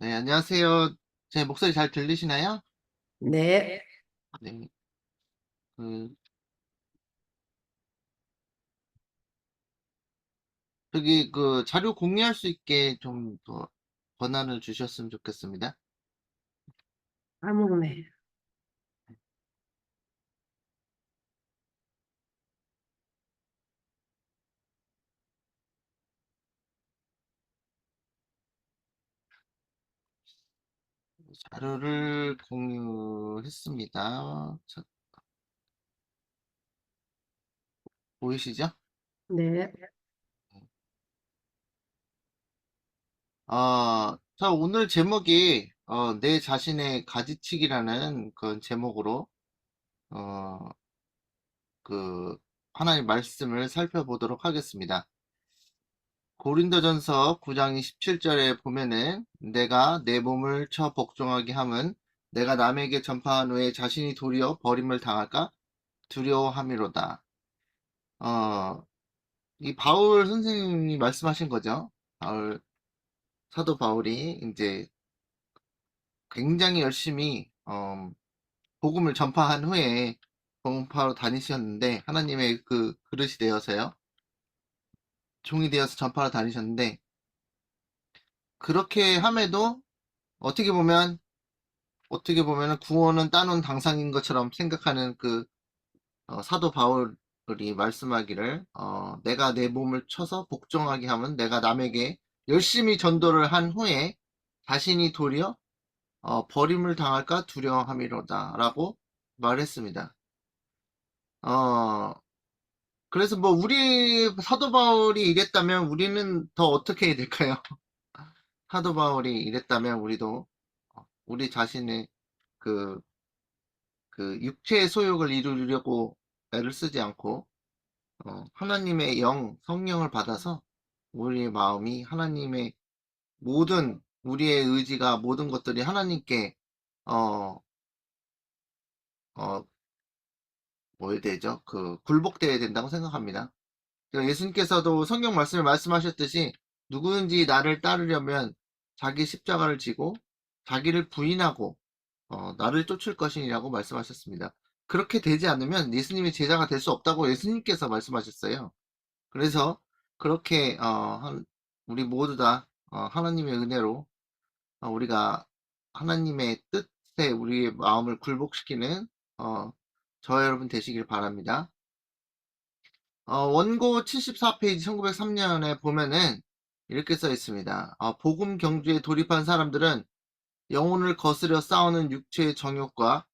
네, 안녕하세요. 제 목소리 잘 들리시나요? 네, 네. 그, 저기, 자료 공유할 수 있게 좀 더 권한을 주셨으면 좋겠습니다. 아무네. 자료를 공유했습니다. 자, 보이시죠? 네, 자, 오늘 제목이, 내 자신의 가지치기라는 그 제목으로, 어, 그, 하나님 말씀을 살펴보도록 하겠습니다. 고린도전서 9장 17절에 보면은 내가 내 몸을 쳐 복종하게 함은 내가 남에게 전파한 후에 자신이 도리어 버림을 당할까 두려워함이로다. 어, 이 바울 선생님이 말씀하신 거죠. 사도 바울이 이제 굉장히 열심히 복음을 전파한 후에 전파로 다니셨는데 하나님의 그 그릇이 되어서요. 종이 되어서 전파로 다니셨는데 그렇게 함에도 어떻게 보면 구원은 따놓은 당상인 것처럼 생각하는 사도 바울이 말씀하기를 내가 내 몸을 쳐서 복종하게 하면 내가 남에게 열심히 전도를 한 후에 자신이 도리어 버림을 당할까 두려워함이로다라고 말했습니다. 어, 그래서 뭐 우리 사도 바울이 이랬다면 우리는 더 어떻게 해야 될까요? 사도 바울이 이랬다면 우리도 우리 자신의 그 육체의 소욕을 이루려고 애를 쓰지 않고 하나님의 성령을 받아서 우리의 마음이 하나님의 모든 우리의 의지가 모든 것들이 하나님께 어, 어, 뭐 해야 되죠? 굴복되어야 된다고 생각합니다. 그러니까 예수님께서도 성경 말씀에 말씀하셨듯이 누구든지 나를 따르려면 자기 십자가를 지고 자기를 부인하고 나를 쫓을 것이라고 말씀하셨습니다. 그렇게 되지 않으면 예수님의 제자가 될 수 없다고 예수님께서 말씀하셨어요. 그래서 그렇게 우리 모두 다 하나님의 은혜로 우리가 하나님의 뜻에 우리의 마음을 굴복시키는 어, 저와 여러분 되시길 바랍니다. 원고 74페이지 1903년에 보면은 이렇게 써 있습니다. 복음 경주에 돌입한 사람들은 영혼을 거스려 싸우는 육체의 정욕과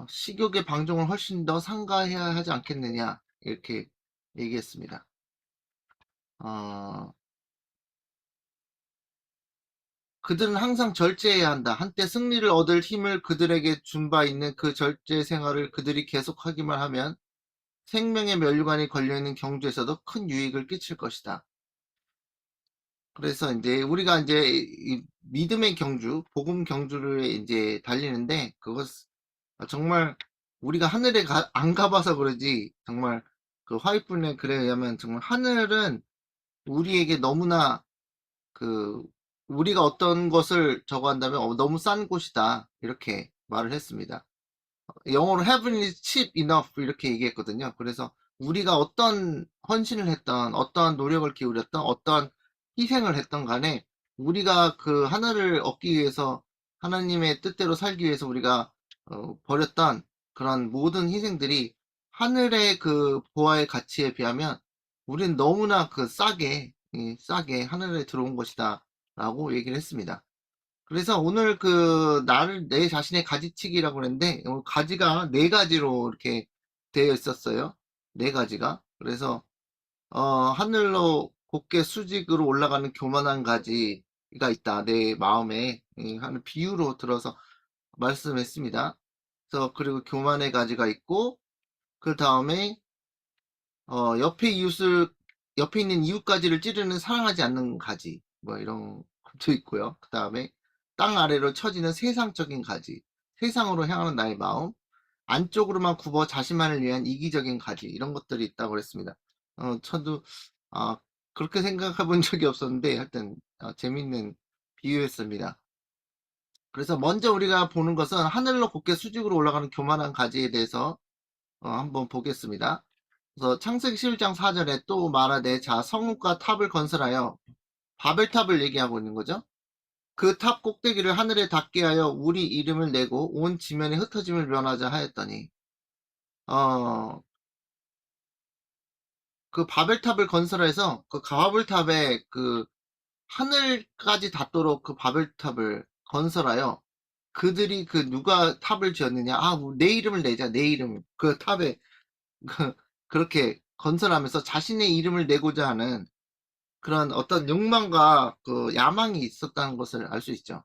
식욕의 방종을 훨씬 더 삼가해야 하지 않겠느냐 이렇게 얘기했습니다. 어, 그들은 항상 절제해야 한다. 한때 승리를 얻을 힘을 그들에게 준 바 있는 그 절제 생활을 그들이 계속하기만 하면 생명의 면류관이 걸려있는 경주에서도 큰 유익을 끼칠 것이다. 그래서 이제 우리가 이제 이 믿음의 경주, 복음 경주를 이제 달리는데 그것 정말 우리가 하늘에 안 가봐서 그러지 정말 그 화이트분의 글에 의하면 정말 하늘은 우리에게 너무나 그 우리가 어떤 것을 저거 한다면 너무 싼 곳이다 이렇게 말을 했습니다. 영어로 heaven is cheap enough 이렇게 얘기했거든요. 그래서 우리가 어떤 헌신을 했던 어떠한 노력을 기울였던 어떠한 희생을 했던 간에 우리가 그 하늘을 얻기 위해서 하나님의 뜻대로 살기 위해서 우리가 벌였던 그런 모든 희생들이 하늘의 그 보화의 가치에 비하면 우리는 너무나 싸게 하늘에 들어온 것이다 라고 얘기를 했습니다. 그래서 오늘 나를 내 자신의 가지치기라고 그랬는데 가지가 네 가지로 이렇게 되어 있었어요. 네 가지가. 그래서 하늘로 곧게 수직으로 올라가는 교만한 가지가 있다. 내 마음에 하는 비유로 들어서 말씀했습니다. 그래서 그리고 교만의 가지가 있고 그 다음에 옆에 있는 이웃가지를 찌르는 사랑하지 않는 가지 뭐 이런 것도 있고요. 그 다음에 땅 아래로 처지는 세상적인 가지, 세상으로 향하는 나의 마음, 안쪽으로만 굽어 자신만을 위한 이기적인 가지 이런 것들이 있다고 그랬습니다. 저도 아, 그렇게 생각해 본 적이 없었는데 하여튼 재밌는 비유했습니다. 그래서 먼저 우리가 보는 것은 하늘로 곧게 수직으로 올라가는 교만한 가지에 대해서 한번 보겠습니다. 그래서 창세기 11장 4절에 또 말하되 자 성읍과 탑을 건설하여 바벨탑을 얘기하고 있는 거죠. 그 탑 꼭대기를 하늘에 닿게 하여 우리 이름을 내고 온 지면에 흩어짐을 면하자 하였더니 어, 그 바벨탑을 건설해서 그 바벨탑에 그 하늘까지 닿도록 그 바벨탑을 건설하여 그들이 그 누가 탑을 지었느냐 내 이름을 내자 내 이름 그 탑에 그, 그렇게 건설하면서 자신의 이름을 내고자 하는 그런 어떤 욕망과 그 야망이 있었다는 것을 알 수 있죠.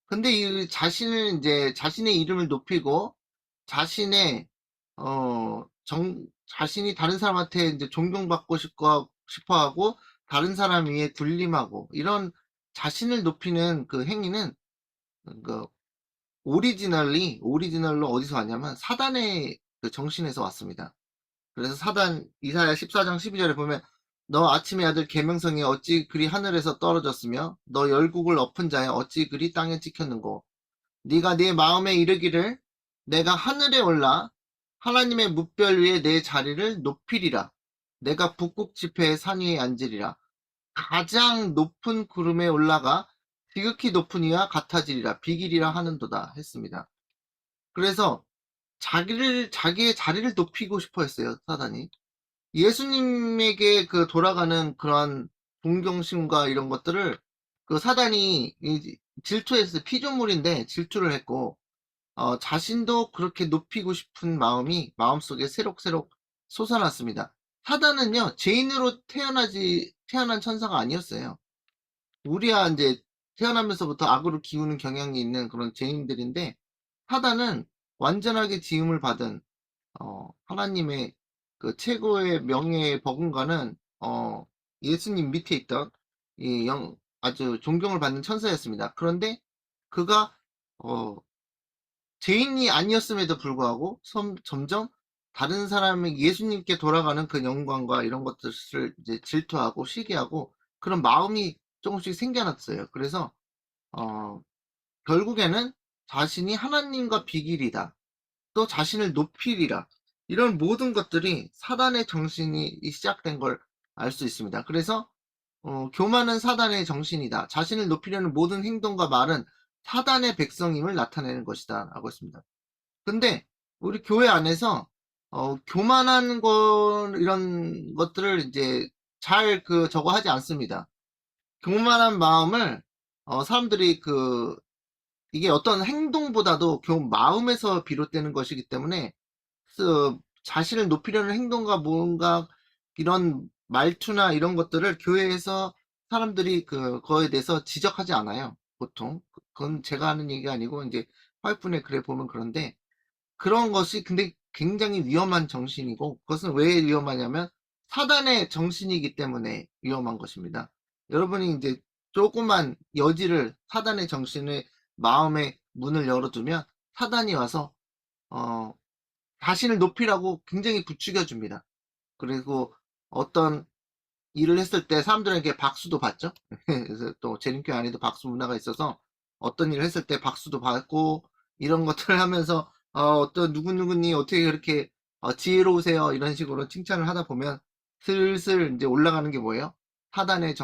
근데 이 자신을 이제 자신의 이름을 높이고 자신의 자신이 다른 사람한테 이제 존경받고 싶어 하고 다른 사람 위에 군림하고 이런 자신을 높이는 그 행위는 그 오리지널로 어디서 왔냐면 사단의 그 정신에서 왔습니다. 그래서 사단 이사야 14장 12절에 보면 너 아침의 아들 계명성이 어찌 그리 하늘에서 떨어졌으며 너 열국을 엎은 자여 어찌 그리 땅에 찍혔는고 네가 네 마음에 이르기를 내가 하늘에 올라 하나님의 뭇별 위에 내 자리를 높이리라 내가 북극 지폐의 산 위에 앉으리라 가장 높은 구름에 올라가 지극히 높은 이와 같아지리라 비기리라 하는도다 했습니다. 그래서 자기의 자리를 높이고 싶어 했어요, 사단이. 예수님에게 그 돌아가는 그런 동경심과 이런 것들을 그 사단이 질투했어요. 피조물인데 질투를 했고, 자신도 그렇게 높이고 싶은 마음이 마음속에 새록새록 솟아났습니다. 사단은요, 죄인으로 태어난 천사가 아니었어요. 우리야 이제 태어나면서부터 악으로 기우는 경향이 있는 그런 죄인들인데, 사단은 완전하게 지음을 받은 하나님의 그 최고의 명예의 버금가는 예수님 밑에 있던 아주 존경을 받는 천사였습니다. 그런데 그가 어, 죄인이 아니었음에도 불구하고 점점 다른 사람의 예수님께 돌아가는 그 영광과 이런 것들을 이제 질투하고 시기하고 그런 마음이 조금씩 생겨났어요. 그래서 어, 결국에는 자신이 하나님과 비길이다. 또 자신을 높이리라. 이런 모든 것들이 사단의 정신이 시작된 걸 알 수 있습니다. 그래서 교만은 사단의 정신이다. 자신을 높이려는 모든 행동과 말은 사단의 백성임을 나타내는 것이다. 라고 했습니다. 근데 우리 교회 안에서 교만한 이런 것들을 이제 잘 저거 하지 않습니다. 교만한 마음을 사람들이 이게 어떤 행동보다도 마음에서 비롯되는 것이기 때문에 자신을 높이려는 행동과 뭔가 이런 말투나 이런 것들을 교회에서 사람들이 그거에 대해서 지적하지 않아요. 보통. 그건 제가 하는 얘기가 아니고 이제 화이프의 글에 보면 그런데 그런 것이 근데 굉장히 위험한 정신이고 그것은 왜 위험하냐면 사단의 정신이기 때문에 위험한 것입니다. 여러분이 이제 조그만 여지를 사단의 정신의 마음의 문을 열어두면 사단이 와서 어, 자신을 높이라고 굉장히 부추겨 줍니다. 그리고 어떤 일을 했을 때 사람들에게 박수도 받죠. 그래서 또 재림교회 안에도 박수 문화가 있어서 어떤 일을 했을 때 박수도 받고 이런 것들을 하면서 어떤 누구누구니 어떻게 그렇게 지혜로우세요 이런 식으로 칭찬을 하다 보면 슬슬 이제 올라가는 게 뭐예요? 사단이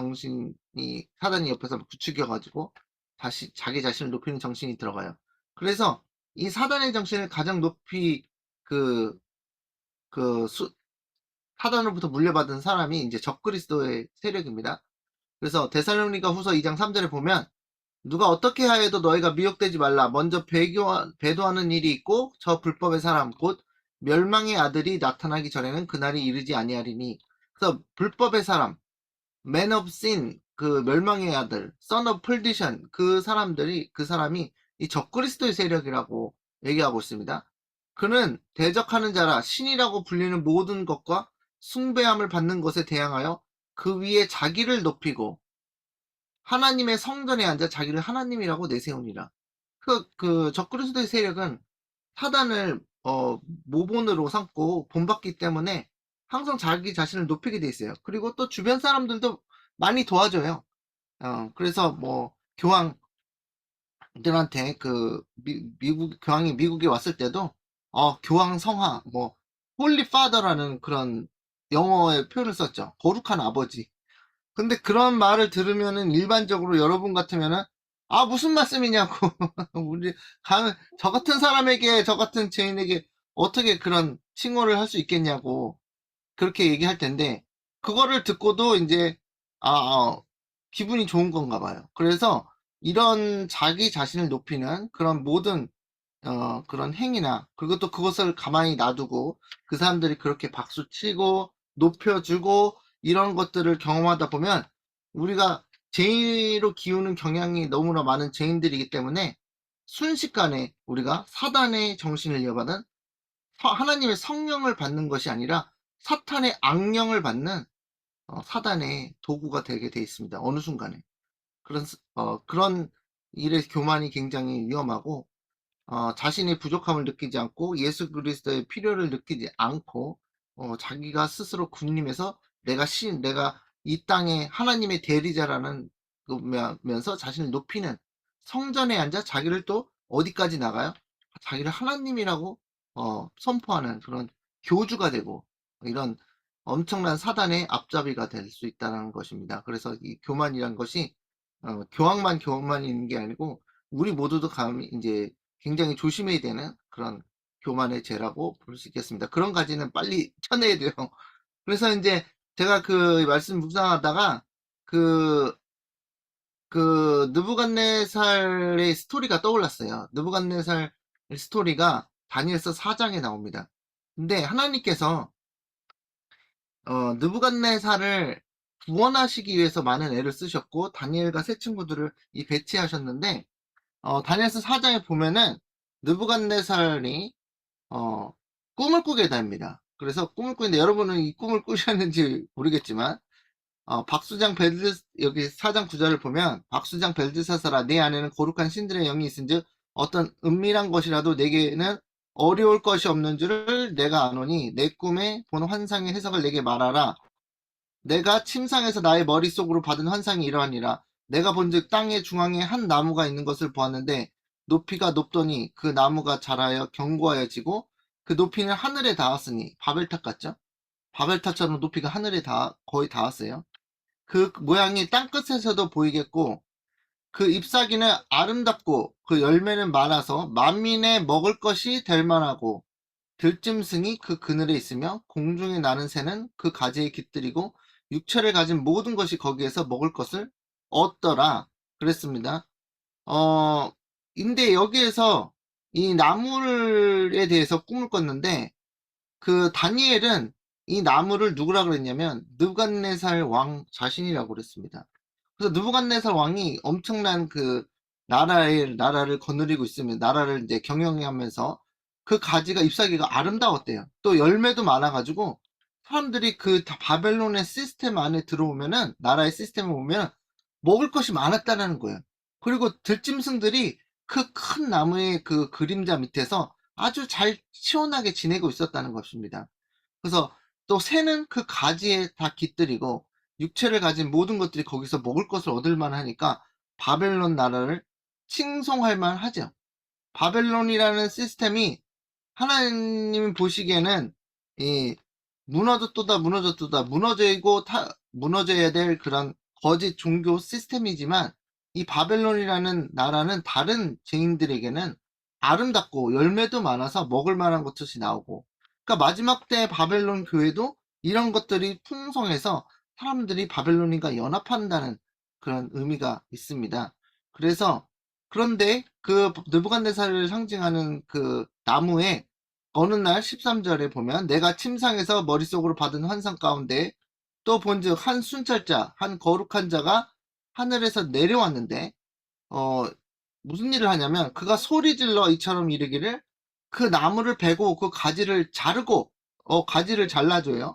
옆에서 부추겨 가지고 다시 자기 자신을 높이는 정신이 들어가요. 그래서 이 사단의 정신을 가장 높이 그, 그 사단으로부터 물려받은 사람이 이제 적그리스도의 세력입니다. 그래서 데살로니가 후서 2장 3절에 보면 누가 어떻게 하여도 너희가 미혹되지 말라. 먼저 배도하는 일이 있고 저 불법의 사람 곧 멸망의 아들이 나타나기 전에는 그날이 이르지 아니하리니. 그래서 불법의 사람, man of sin, 그 멸망의 아들, son of perdition, 그 사람이 이 적그리스도의 세력이라고 얘기하고 있습니다. 그는 대적하는 자라 신이라고 불리는 모든 것과 숭배함을 받는 것에 대항하여 그 위에 자기를 높이고 하나님의 성전에 앉아 자기를 하나님이라고 내세우니라. 그 적그리스도의 세력은 사단을 모본으로 삼고 본받기 때문에 항상 자기 자신을 높이게 돼 있어요. 그리고 또 주변 사람들도 많이 도와줘요. 그래서 뭐 교황들한테 미국 교황이 미국에 왔을 때도 교황 성하 뭐 홀리 파더라는 그런 영어의 표현을 썼죠. 거룩한 아버지. 근데 그런 말을 들으면은 일반적으로 여러분 같으면은 무슨 말씀이냐고 우리 저 같은 사람에게 저 같은 죄인에게 어떻게 그런 칭호를 할 수 있겠냐고 그렇게 얘기할 텐데 그거를 듣고도 이제 아, 기분이 좋은 건가 봐요. 그래서 이런 자기 자신을 높이는 그런 모든 그런 행위나 그리고 또 그것을 가만히 놔두고 그 사람들이 그렇게 박수 치고 높여주고 이런 것들을 경험하다 보면 우리가 죄로 기우는 경향이 너무나 많은 죄인들이기 때문에 순식간에 우리가 사단의 정신을 이어받은 하나님의 성령을 받는 것이 아니라 사탄의 악령을 받는 사단의 도구가 되게 돼 있습니다. 어느 순간에. 그런 일의 교만이 굉장히 위험하고 자신의 부족함을 느끼지 않고 예수 그리스도의 필요를 느끼지 않고 자기가 스스로 군림해서 내가 이 땅에 하나님의 대리자라는 면서 자신을 높이는 성전에 앉아 자기를 또 어디까지 나가요? 자기를 하나님이라고 선포하는 그런 교주가 되고 이런 엄청난 사단의 앞잡이가 될 수 있다는 것입니다. 그래서 이 교만이란 것이 교황만 교만이 있는 게 아니고 우리 모두도 이제 굉장히 조심해야 되는 그런 교만의 죄라고 볼 수 있겠습니다. 그런 가지는 빨리 쳐내야 돼요. 그래서 이제 제가 그 말씀 묵상하다가 그, 느부갓네살의 스토리가 떠올랐어요. 느부갓네살 스토리가 다니엘서 4장에 나옵니다. 근데 하나님께서 느부갓네살을 구원하시기 위해서 많은 애를 쓰셨고 다니엘과 세 친구들을 배치하셨는데 다니엘서 4장에 보면은 느부갓네살이 꿈을 꾸게 됩니다. 그래서 꿈을 꾸는데 여러분은 이 꿈을 꾸셨는지 모르겠지만 박수장 여기 4장 9절을 보면 박수장 벨드사사라 내 안에는 거룩한 신들의 영이 있은즉 어떤 은밀한 것이라도 내게는 어려울 것이 없는 줄을 내가 아노니 내 꿈에 본 환상의 해석을 내게 말하라. 내가 침상에서 나의 머릿속으로 받은 환상이 이러하니라. 내가 본즉 땅의 중앙에 한 나무가 있는 것을 보았는데 높이가 높더니 그 나무가 자라여 견고하여지고 그 높이는 하늘에 닿았으니 바벨탑 같죠? 바벨탑처럼 높이가 하늘에 거의 닿았어요. 그 모양이 땅끝에서도 보이겠고 그 잎사귀는 아름답고 그 열매는 많아서 만민의 먹을 것이 될 만하고 들짐승이 그 그늘에 있으며 공중에 나는 새는 그 가지에 깃들이고 육체를 가진 모든 것이 거기에서 먹을 것을 얻더라 그랬습니다. 근데 여기에서 이 나무에 대해서 꿈을 꿨는데 그 다니엘은 이 나무를 누구라 그랬냐면 느부갓네살 왕 자신이라고 그랬습니다. 그래서 느부갓네살 왕이 엄청난 그 나라를 거느리고 있으면 나라를 이제 경영하면서 그 가지가 잎사귀가 아름다웠대요. 또 열매도 많아가지고 사람들이 그 바벨론의 시스템 안에 들어오면은 나라의 시스템을 보면 먹을 것이 많았다는 거예요. 그리고 들짐승들이 그 큰 나무의 그 그림자 밑에서 아주 잘 시원하게 지내고 있었다는 것입니다. 그래서 또 새는 그 가지에 다 깃들이고 육체를 가진 모든 것들이 거기서 먹을 것을 얻을 만하니까 바벨론 나라를 칭송할 만하죠. 바벨론이라는 시스템이 하나님 보시기에는 이 무너졌도다 무너졌도다 무너져야 될 그런 거짓 종교 시스템이지만 이 바벨론이라는 나라는 다른 죄인들에게는 아름답고 열매도 많아서 먹을 만한 것이 나오고 그러니까 마지막 때 바벨론 교회도 이런 것들이 풍성해서 사람들이 바벨론인과 연합한다는 그런 의미가 있습니다. 그래서 그런데 그 느부갓네살을 상징하는 그 나무에 어느 날 13절에 보면 내가 침상에서 머릿속으로 받은 환상 가운데 또 본즉 한 순찰자 한 거룩한 자가 하늘에서 내려왔는데 어 무슨 일을 하냐면 그가 소리질러 이처럼 이르기를 그 나무를 베고 그 가지를 자르고 가지를 잘라줘요.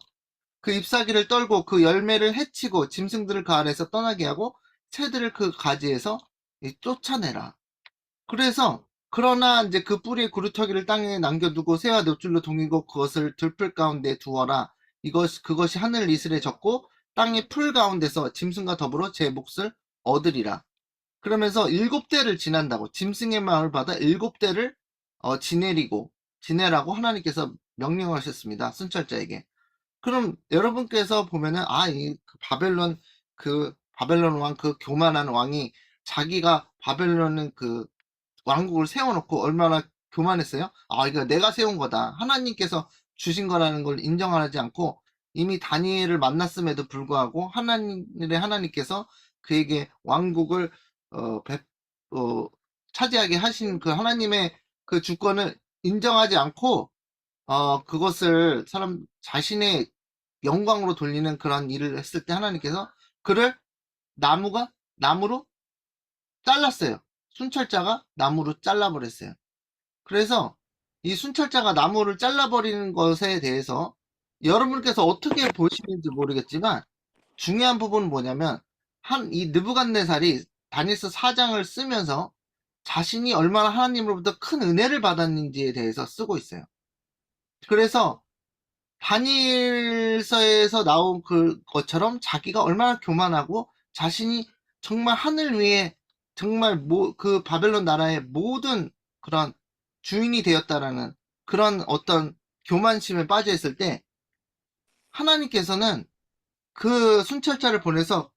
그 잎사귀를 떨고 그 열매를 해치고 짐승들을 그 안에서 떠나게 하고 새들을 그 가지에서 쫓아내라. 그래서 그러나 이제 그 뿌리의 구루터기를 땅에 남겨두고 새와 놋줄로 동이고 그것을 들풀 가운데 두어라. 그것이 하늘 이슬에 젖고 땅의 풀 가운데서 짐승과 더불어 제 몫을 얻으리라. 그러면서 7대를 지난다고, 짐승의 마음을 받아 7대를 지내라고 하나님께서 명령을 하셨습니다. 순찰자에게. 그럼 여러분께서 보면은 바벨론 왕, 그 교만한 왕이 자기가 바벨론은 그 왕국을 세워놓고 얼마나 교만했어요? 이거 내가 세운 거다, 하나님께서 주신 거라는 걸 인정하지 않고, 이미 다니엘을 만났음에도 불구하고 하나님께서 그에게 왕국을 어, 배- 어, 차지하게 하신 그 하나님의 그 주권을 인정하지 않고, 그것을 자신의 영광으로 돌리는 그런 일을 했을 때 하나님께서 그를 나무로 잘랐어요. 순찰자가 나무로 잘라버렸어요. 그래서 이 순찰자가 나무를 잘라버리는 것에 대해서 여러분께서 어떻게 보시는지 모르겠지만, 중요한 부분은 뭐냐면, 이 느부갓네살이 다니엘서 4장을 쓰면서 자신이 얼마나 하나님으로부터 큰 은혜를 받았는지에 대해서 쓰고 있어요. 그래서 다니엘서에서 나온 것처럼 자기가 얼마나 교만하고 자신이 정말 하늘 위에 정말 그 바벨론 나라의 모든 그런 주인이 되었다라는 그런 어떤 교만심에 빠져 있을 때, 하나님께서는 그 순찰자를 보내서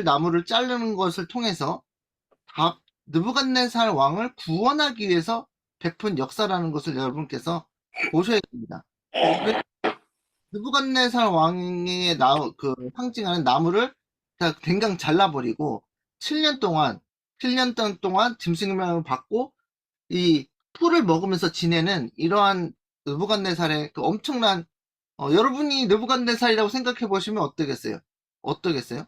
나무를 자르는 것을 통해서 느부갓네살 왕을 구원하기 위해서 베푼 역사라는 것을 여러분께서 보셔야 됩니다. 느부갓네살 왕의 상징하는 나무를 다 댕강 잘라버리고 7년 동안 짐승의 명을 받고 이 풀을 먹으면서 지내는 이러한 느부갓네살의 그 엄청난, 여러분이 느부갓네살이라고 생각해 보시면 어떠겠어요? 어떠겠어요?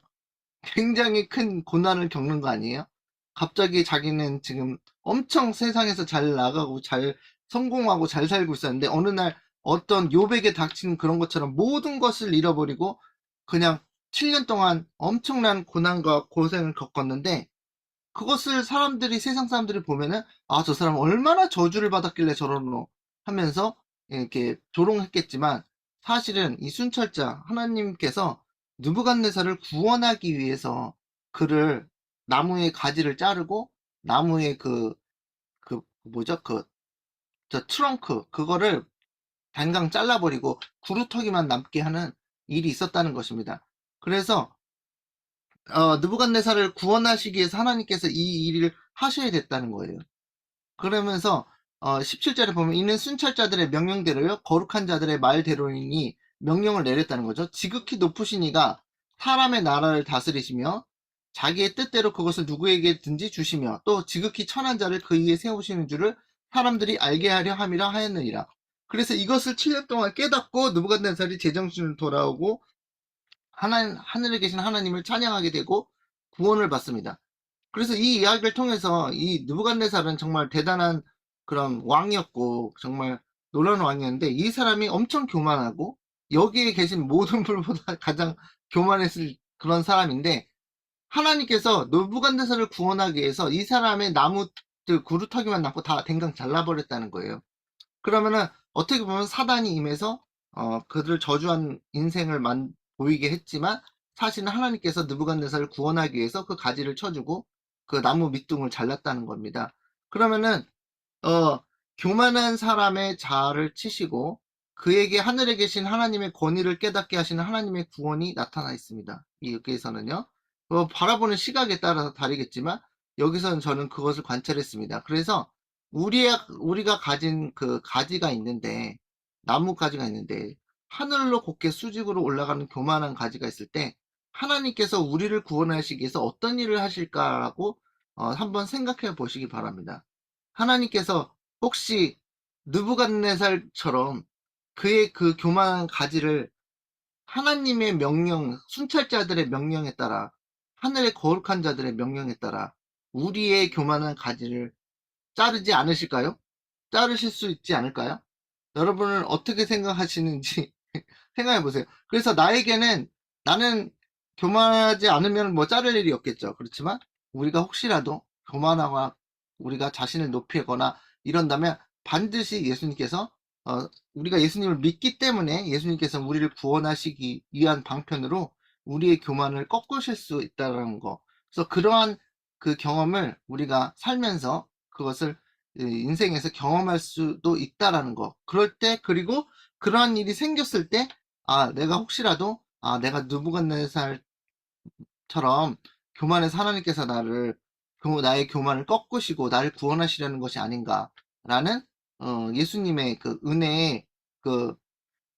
굉장히 큰 고난을 겪는 거 아니에요? 갑자기 자기는 지금 엄청 세상에서 잘 나가고 잘 성공하고 잘 살고 있었는데, 어느 날 어떤 요백에 닥치는 그런 것처럼 모든 것을 잃어버리고 그냥 7년 동안 엄청난 고난과 고생을 겪었는데, 그것을 세상 사람들이 보면은 저 사람 얼마나 저주를 받았길래 저러노 하면서 이렇게 조롱했겠지만, 사실은 이 순찰자 하나님께서 느부갓네살을 구원하기 위해서 그를 나무의 가지를 자르고 나무의 뭐죠? 저 트렁크 그거를 단강 잘라버리고 구루터기만 남게 하는 일이 있었다는 것입니다. 그래서 느부갓네살을 구원하시기 위해서 하나님께서 이 일을 하셔야 됐다는 거예요. 그러면서 17절에 보면, 이는 순찰자들의 명령대로요 거룩한 자들의 말대로이니 명령을 내렸다는 거죠. 지극히 높으신 이가 사람의 나라를 다스리시며 자기의 뜻대로 그것을 누구에게든지 주시며 또 지극히 천한 자를 그 위에 세우시는 줄을 사람들이 알게 하려 함이라 하였느니라. 그래서 이것을 7년 동안 깨닫고 느부갓네살이 제정신을 돌아오고 하늘에 계신 하나님을 찬양하게 되고 구원을 받습니다. 그래서 이 이야기를 통해서 이 느부갓네살은 정말 대단한 그런 왕이었고 정말 놀라운 왕이었는데, 이 사람이 엄청 교만하고 여기에 계신 모든 분보다 가장 교만했을 그런 사람인데, 하나님께서 느부갓네살을 구원하기 위해서 이 사람의 구루터기만 남고 다 댕강 잘라버렸다는 거예요. 그러면은 어떻게 보면 사단이 임해서 그들을 저주한 인생을 보이게 했지만, 사실은 하나님께서 느부갓네살을 구원하기 위해서 그 가지를 쳐주고 그 나무 밑둥을 잘랐다는 겁니다. 그러면은 어, 교만한 사람의 자아를 치시고 그에게 하늘에 계신 하나님의 권위를 깨닫게 하시는 하나님의 구원이 나타나 있습니다. 여기에서는요. 바라보는 시각에 따라서 다르겠지만 여기서는 저는 그것을 관찰했습니다. 그래서 우리가 가진 그 가지가 있는데, 나무 가지가 있는데 하늘로 곧게 수직으로 올라가는 교만한 가지가 있을 때, 하나님께서 우리를 구원하시기 위해서 어떤 일을 하실까라고 한번 생각해 보시기 바랍니다. 하나님께서 혹시 느부갓네살처럼 그의 그 교만한 가지를 하나님의 순찰자들의 명령에 따라, 하늘의 거룩한 자들의 명령에 따라 우리의 교만한 가지를 자르지 않으실까요? 자르실 수 있지 않을까요? 여러분은 어떻게 생각하시는지 생각해 보세요. 그래서 나는 교만하지 않으면 뭐 자를 일이 없겠죠. 그렇지만 우리가 혹시라도 교만하거나 우리가 자신을 높이거나 이런다면 반드시 예수님께서 우리가 예수님을 믿기 때문에 예수님께서 우리를 구원하시기 위한 방편으로 우리의 교만을 꺾으실 수 있다는 거. 그래서 그러한 그 경험을 우리가 살면서 그것을 인생에서 경험할 수도 있다라는 거. 그럴 때, 그리고 그러한 일이 생겼을 때, 내가 혹시라도, 내가 느부갓네살처럼 교만해서 하나님께서 나의 교만을 꺾으시고 나를 구원하시려는 것이 아닌가라는, 예수님의 그 은혜의 그,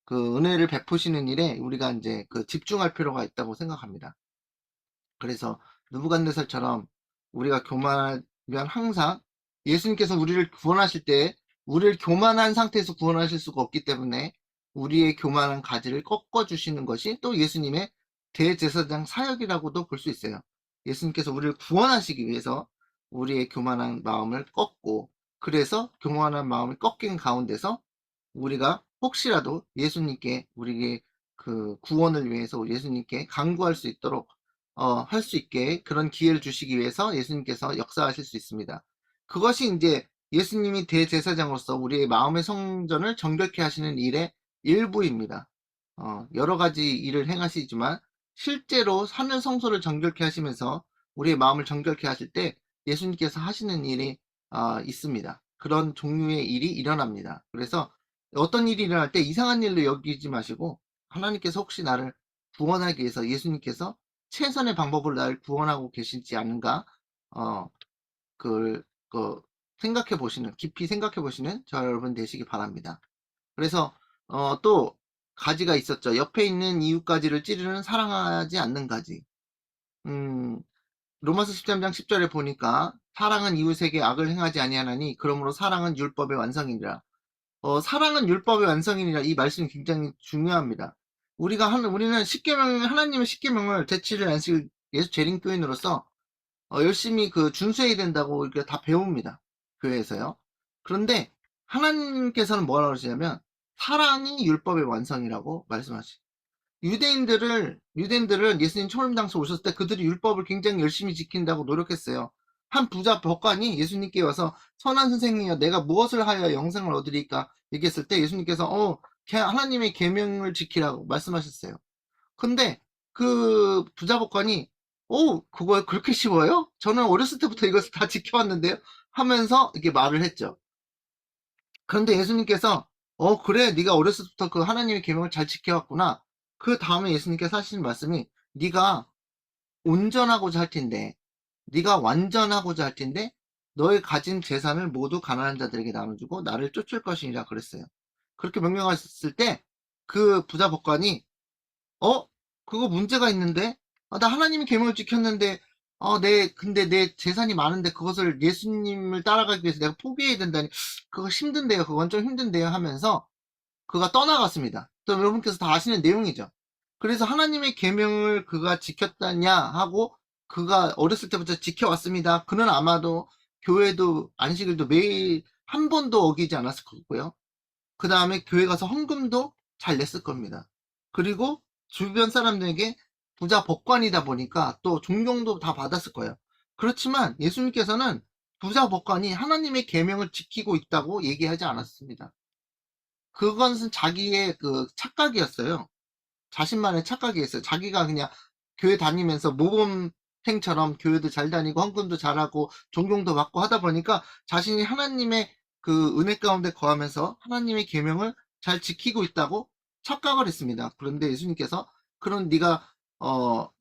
그 은혜를 베푸시는 일에 우리가 이제 그 집중할 필요가 있다고 생각합니다. 그래서 느부갓네살처럼 우리가 교만하면 항상 예수님께서 우리를 구원하실 때 우리를 교만한 상태에서 구원하실 수가 없기 때문에 우리의 교만한 가지를 꺾어주시는 것이 또 예수님의 대제사장 사역이라고도 볼 수 있어요. 예수님께서 우리를 구원하시기 위해서 우리의 교만한 마음을 꺾고, 그래서 교만한 마음을 꺾인 가운데서 우리가 혹시라도 예수님께 우리의 그 구원을 위해서 예수님께 간구할 수 있도록 할 수 있게 그런 기회를 주시기 위해서 예수님께서 역사하실 수 있습니다. 그것이 이제 예수님이 대제사장으로서 우리의 마음의 성전을 정결케 하시는 일의 일부입니다. 여러 가지 일을 행하시지만 실제로 하늘 성소를 정결케 하시면서 우리의 마음을 정결케 하실 때 예수님께서 하시는 일이 있습니다. 그런 종류의 일이 일어납니다. 그래서 어떤 일이 일어날 때 이상한 일로 여기지 마시고 하나님께서 혹시 나를 구원하기 위해서 예수님께서 최선의 방법으로 나를 구원하고 계시지 않은가, 어, 그, 생각해 보시는, 깊이 생각해 보시는 저 여러분 되시기 바랍니다. 그래서, 또, 가지가 있었죠. 옆에 있는 이웃가지를 찌르는 사랑하지 않는 가지. 음, 로마서 13장 10절에 보니까, 사랑은 이웃에게 악을 행하지 아니하나니, 그러므로 사랑은 율법의 완성이니라. 사랑은 율법의 완성이니라, 이 말씀이 굉장히 중요합니다. 우리는 하나님의 십계명을 제7일 안식일 예수 재림교인으로서 열심히 그 준수해야 된다고 이렇게 다 배웁니다. 교회에서요. 그런데 하나님께서는 뭐라고 그러시냐면 사랑이 율법의 완성이라고 말씀하시. 유대인들은 예수님 초림 당시 오셨을 때 그들이 율법을 굉장히 열심히 지킨다고 노력했어요. 한 부자 법관이 예수님께 와서 선한 선생님이여 내가 무엇을 하여 영생을 얻으리까 얘기했을 때 예수님께서 하나님의 계명을 지키라고 말씀하셨어요. 근데 그 부자 법관이 그걸 그렇게 쉬워요? 저는 어렸을 때부터 이것을 다 지켜왔는데요 하면서 이렇게 말을 했죠. 그런데 예수님께서 그래 네가 어렸을 때부터 그 하나님의 계명을 잘 지켜왔구나. 그 다음에 예수님께서 하시는 말씀이 네가 온전하고자 할 텐데 네가 완전하고자 할 텐데 너의 가진 재산을 모두 가난한 자들에게 나눠주고 나를 쫓을 것이니라 그랬어요. 그렇게 명령하셨을 때 그 부자 법관이 어? 그거 문제가 있는데? 나 하나님의 계명을 지켰는데, 근데 내 재산이 많은데 그것을 예수님을 따라가기 위해서 내가 포기해야 된다니, 그거 힘든데요. 그건 좀 힘든데요. 하면서 그가 떠나갔습니다. 또 여러분께서 다 아시는 내용이죠. 그래서 하나님의 계명을 그가 지켰다냐 하고, 그가 어렸을 때부터 지켜왔습니다. 그는 아마도 교회도 안식일도 매일 한 번도 어기지 않았을 거고요. 그 다음에 교회 가서 헌금도 잘 냈을 겁니다. 그리고 주변 사람들에게 부자 법관이다 보니까 또 존경도 다 받았을 거예요. 그렇지만 예수님께서는 부자 법관이 하나님의 계명을 지키고 있다고 얘기하지 않았습니다. 그것은 자기의 그 착각이었어요. 자신만의 착각이었어요. 자기가 그냥 교회 다니면서 모범생처럼 교회도 잘 다니고 헌금도 잘하고 존경도 받고 하다 보니까 자신이 하나님의 그 은혜 가운데 거하면서 하나님의 계명을 잘 지키고 있다고 착각을 했습니다. 그런데 예수님께서 그런 네가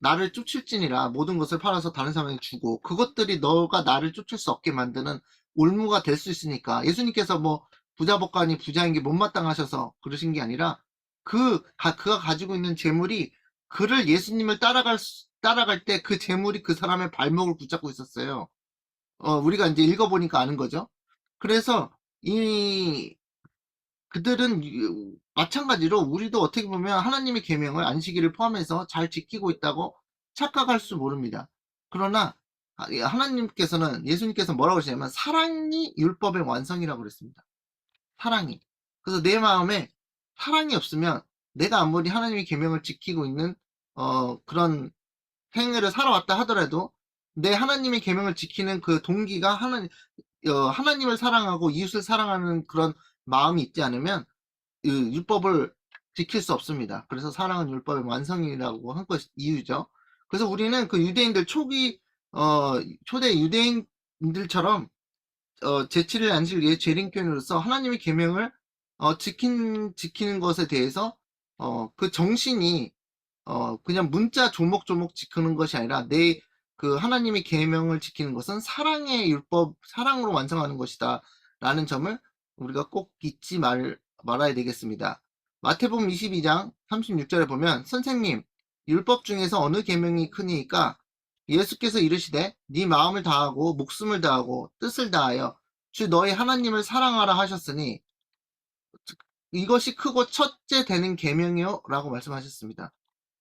나를 쫓을지니라 모든 것을 팔아서 다른 사람에게 주고 그것들이 너가 나를 쫓을 수 없게 만드는 올무가 될 수 있으니까 예수님께서 뭐 부자 법관이 부자인 게 못마땅하셔서 그러신 게 아니라 그가 가지고 있는 재물이 그를 예수님을 따라갈 때 그 재물이 그 사람의 발목을 붙잡고 있었어요. 우리가 이제 읽어보니까 아는 거죠. 그래서 그들은 마찬가지로 우리도 어떻게 보면 하나님의 계명을 안식일을 포함해서 잘 지키고 있다고 착각할 수 모릅니다. 그러나 하나님께서는 예수님께서 뭐라고 하시냐면 사랑이 율법의 완성이라고 그랬습니다. 사랑이. 그래서 내 마음에 사랑이 없으면 내가 아무리 하나님의 계명을 지키고 있는 그런 생애를 살아왔다 하더라도 내 하나님의 계명을 지키는 그 동기가 하나님을 사랑하고 이웃을 사랑하는 그런 마음이 있지 않으면 율법을 지킬 수 없습니다. 그래서 사랑은 율법의 완성이라고 한 것 이유죠. 그래서 우리는 그 유대인들 초기 초대 유대인들처럼 제7일 안식을 위해 재림교인으로서 하나님의 계명을 지키는 것에 대해서 그 정신이 그냥 문자 조목조목 지키는 것이 아니라 그 하나님의 계명을 지키는 것은 사랑의 율법, 사랑으로 완성하는 것이다. 라는 점을 우리가 꼭 잊지 말아야 되겠습니다. 마태복음 22장 36절에 보면 선생님, 율법 중에서 어느 계명이 크니까 예수께서 이르시되 네 마음을 다하고 목숨을 다하고 뜻을 다하여 주 너희 하나님을 사랑하라 하셨으니 이것이 크고 첫째 되는 계명이요 라고 말씀하셨습니다.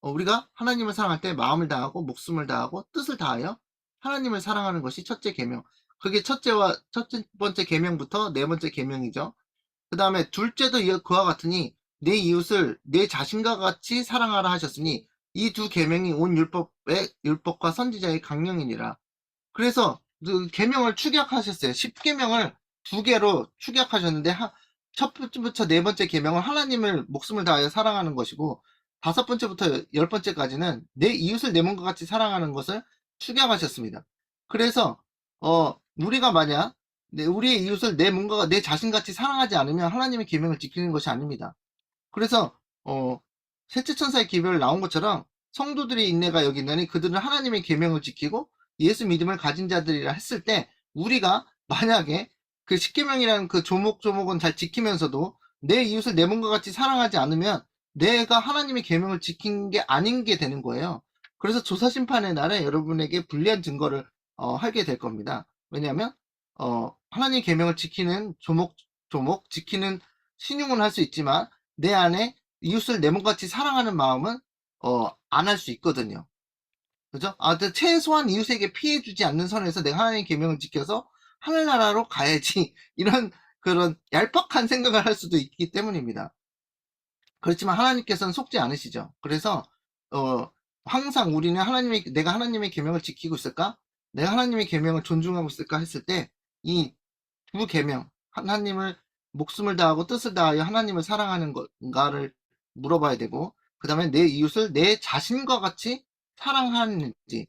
우리가 하나님을 사랑할 때 마음을 다하고 목숨을 다하고 뜻을 다하여 하나님을 사랑하는 것이 첫째 계명. 그게 첫째 번째 계명부터 네 번째 계명이죠. 그 다음에 둘째도 그와 같으니 내 이웃을 내 자신과 같이 사랑하라 하셨으니 이 두 계명이 온 율법과 선지자의 강령이니라. 그래서 그 계명을 축약하셨어요. 10계명을 두 개로 축약하셨는데 첫 번째부터 네 번째 계명은 하나님을 목숨을 다하여 사랑하는 것이고 다섯 번째부터 열 번째까지는 내 이웃을 내 몸과 같이 사랑하는 것을 축약하셨습니다. 그래서 우리가 만약 우리의 이웃을 내 몸과 내 자신같이 사랑하지 않으면 하나님의 계명을 지키는 것이 아닙니다. 그래서 셋째 천사의 기별을 나온 것처럼 성도들의 인내가 여기 있나니 그들은 하나님의 계명을 지키고 예수 믿음을 가진 자들이라 했을 때 우리가 만약에 그 십계명이라는 그 조목조목은 잘 지키면서도 내 이웃을 내 몸과 같이 사랑하지 않으면 내가 하나님의 계명을 지킨 게 아닌 게 되는 거예요. 그래서 조사심판의 날에 여러분에게 불리한 증거를 하게 될 겁니다. 왜냐하면 하나님의 계명을 지키는 조목조목 지키는 신용은 할 수 있지만 내 안에 이웃을 내 몸같이 사랑하는 마음은 안 할 수 있거든요. 그죠? 최소한 이웃에게 피해 주지 않는 선에서 내가 하나님의 계명을 지켜서 하늘나라로 가야지 이런 그런 얄팍한 생각을 할 수도 있기 때문입니다. 그렇지만 하나님께서는 속지 않으시죠. 그래서 항상 우리는 내가 하나님의 계명을 지키고 있을까? 내가 하나님의 계명을 존중하고 있을까 했을 때 이 두 계명, 하나님을 목숨을 다하고 뜻을 다하여 하나님을 사랑하는 건가를 물어봐야 되고, 그 다음에 내 이웃을 내 자신과 같이 사랑하는지,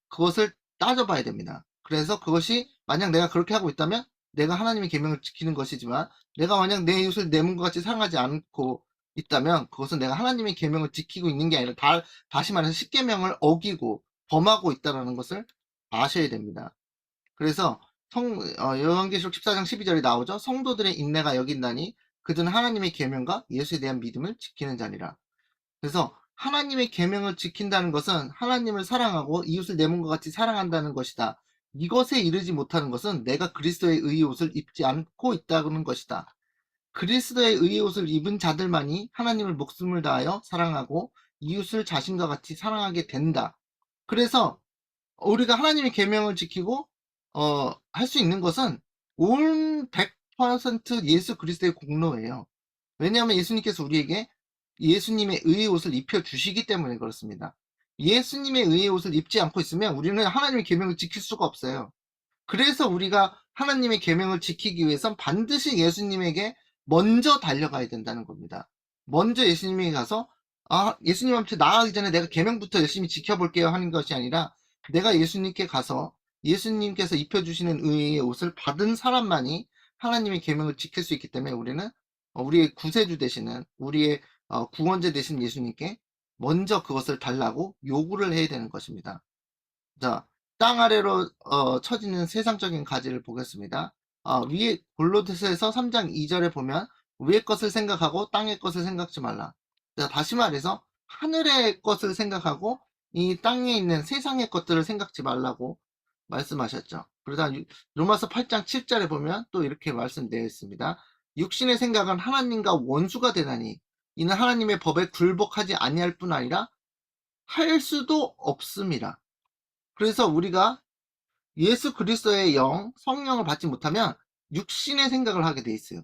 그것을 따져봐야 됩니다. 그래서 그것이 만약 내가 그렇게 하고 있다면 내가 하나님의 계명을 지키는 것이지만 내가 만약 내 이웃을 내 몸과 같이 사랑하지 않고 있다면 그것은 내가 하나님의 계명을 지키고 있는 게 아니라 다시 말해서 십계명을 어기고 범하고 있다는 것을 아셔야 됩니다. 그래서 요한계시록 14장 12절이 나오죠. 성도들의 인내가 여기 있나니 그들은 하나님의 계명과 예수에 대한 믿음을 지키는 자니라. 그래서 하나님의 계명을 지킨다는 것은 하나님을 사랑하고 이웃을 내 몸과 같이 사랑한다는 것이다. 이것에 이르지 못하는 것은 내가 그리스도의 의의 옷을 입지 않고 있다는 것이다. 그리스도의 의의 옷을 입은 자들만이 하나님을 목숨을 다하여 사랑하고 이웃을 자신과 같이 사랑하게 된다. 그래서 우리가 하나님의 계명을 지키고 할 수 있는 것은 온 100% 예수 그리스도의 공로예요. 왜냐하면 예수님께서 우리에게 예수님의 의의 옷을 입혀 주시기 때문에 그렇습니다. 예수님의 의의 옷을 입지 않고 있으면 우리는 하나님의 계명을 지킬 수가 없어요. 그래서 우리가 하나님의 계명을 지키기 위해선 반드시 예수님에게 먼저 달려가야 된다는 겁니다. 먼저 예수님에게 가서 예수님한테 나아가기 전에 내가 계명부터 열심히 지켜볼게요 하는 것이 아니라 내가 예수님께 가서 예수님께서 입혀주시는 의의 옷을 받은 사람만이 하나님의 계명을 지킬 수 있기 때문에 우리는 우리의 구세주 되시는 우리의 구원자 되신 예수님께 먼저 그것을 달라고 요구를 해야 되는 것입니다. 자, 땅 아래로 처지는 세상적인 가지를 보겠습니다. 위에 골로새서 3장 2절에 보면 위의 것을 생각하고 땅의 것을 생각지 말라. 자, 다시 말해서 하늘의 것을 생각하고 이 땅에 있는 세상의 것들을 생각지 말라고 말씀하셨죠. 그러다 로마서 8장 7절에 보면 또 이렇게 말씀되어 있습니다. 육신의 생각은 하나님과 원수가 되나니 이는 하나님의 법에 굴복하지 아니할 뿐 아니라 할 수도 없습니다. 그래서 우리가 예수 그리스도의 성령을 받지 못하면 육신의 생각을 하게 돼 있어요.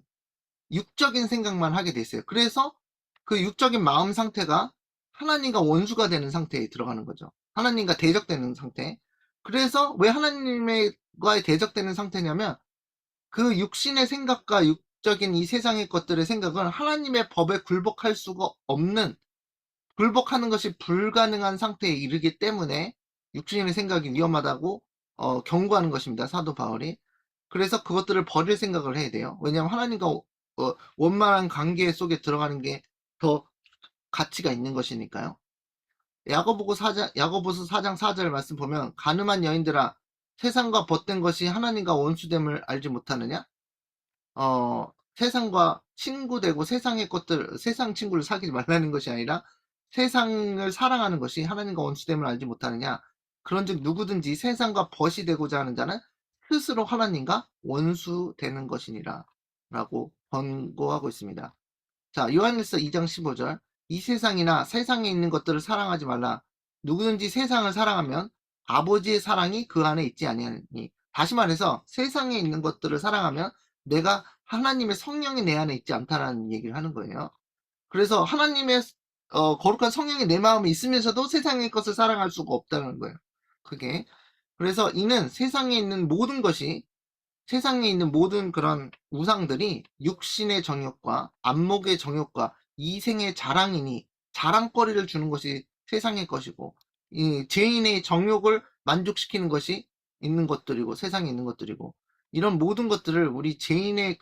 육적인 생각만 하게 돼 있어요. 그래서 그 육적인 마음 상태가 하나님과 원수가 되는 상태에 들어가는 거죠. 하나님과 대적되는 상태. 그래서 왜 하나님과의 대적되는 상태냐면 그 육신의 생각과 육적인 이 세상의 것들의 생각은 하나님의 법에 굴복할 수가 없는, 굴복하는 것이 불가능한 상태에 이르기 때문에 육신의 생각이 위험하다고 경고하는 것입니다. 사도 바울이. 그래서 그것들을 버릴 생각을 해야 돼요. 왜냐하면 하나님과 원만한 관계 속에 들어가는 게 더 가치가 있는 것이니까요. 야고보서 4장 4절 말씀 보면 가늠한 여인들아 세상과 벗된 것이 하나님과 원수됨을 알지 못하느냐? 세상과 친구되고 세상의 것들, 세상 친구를 사귀지 말라는 것이 아니라 세상을 사랑하는 것이 하나님과 원수됨을 알지 못하느냐? 그런즉 누구든지 세상과 벗이 되고자 하는 자는 스스로 하나님과 원수되는 것이니라. 라고 권고하고 있습니다. 자, 요한일서 2장 15절. 이 세상이나 세상에 있는 것들을 사랑하지 말라. 누구든지 세상을 사랑하면 아버지의 사랑이 그 안에 있지 아니하니. 다시 말해서 세상에 있는 것들을 사랑하면 내가 하나님의 성령이 내 안에 있지 않다라는 얘기를 하는 거예요. 그래서 하나님의 거룩한 성령이 내 마음에 있으면서도 세상의 것을 사랑할 수가 없다는 거예요. 그게. 그래서 이는 세상에 있는 모든 그런 우상들이 육신의 정욕과 안목의 정욕과 이생의 자랑이니 자랑거리를 주는 것이 세상의 것이고 이 죄인의 정욕을 만족시키는 것이 있는 것들이고 세상에 있는 것들이고 이런 모든 것들을 우리 죄인의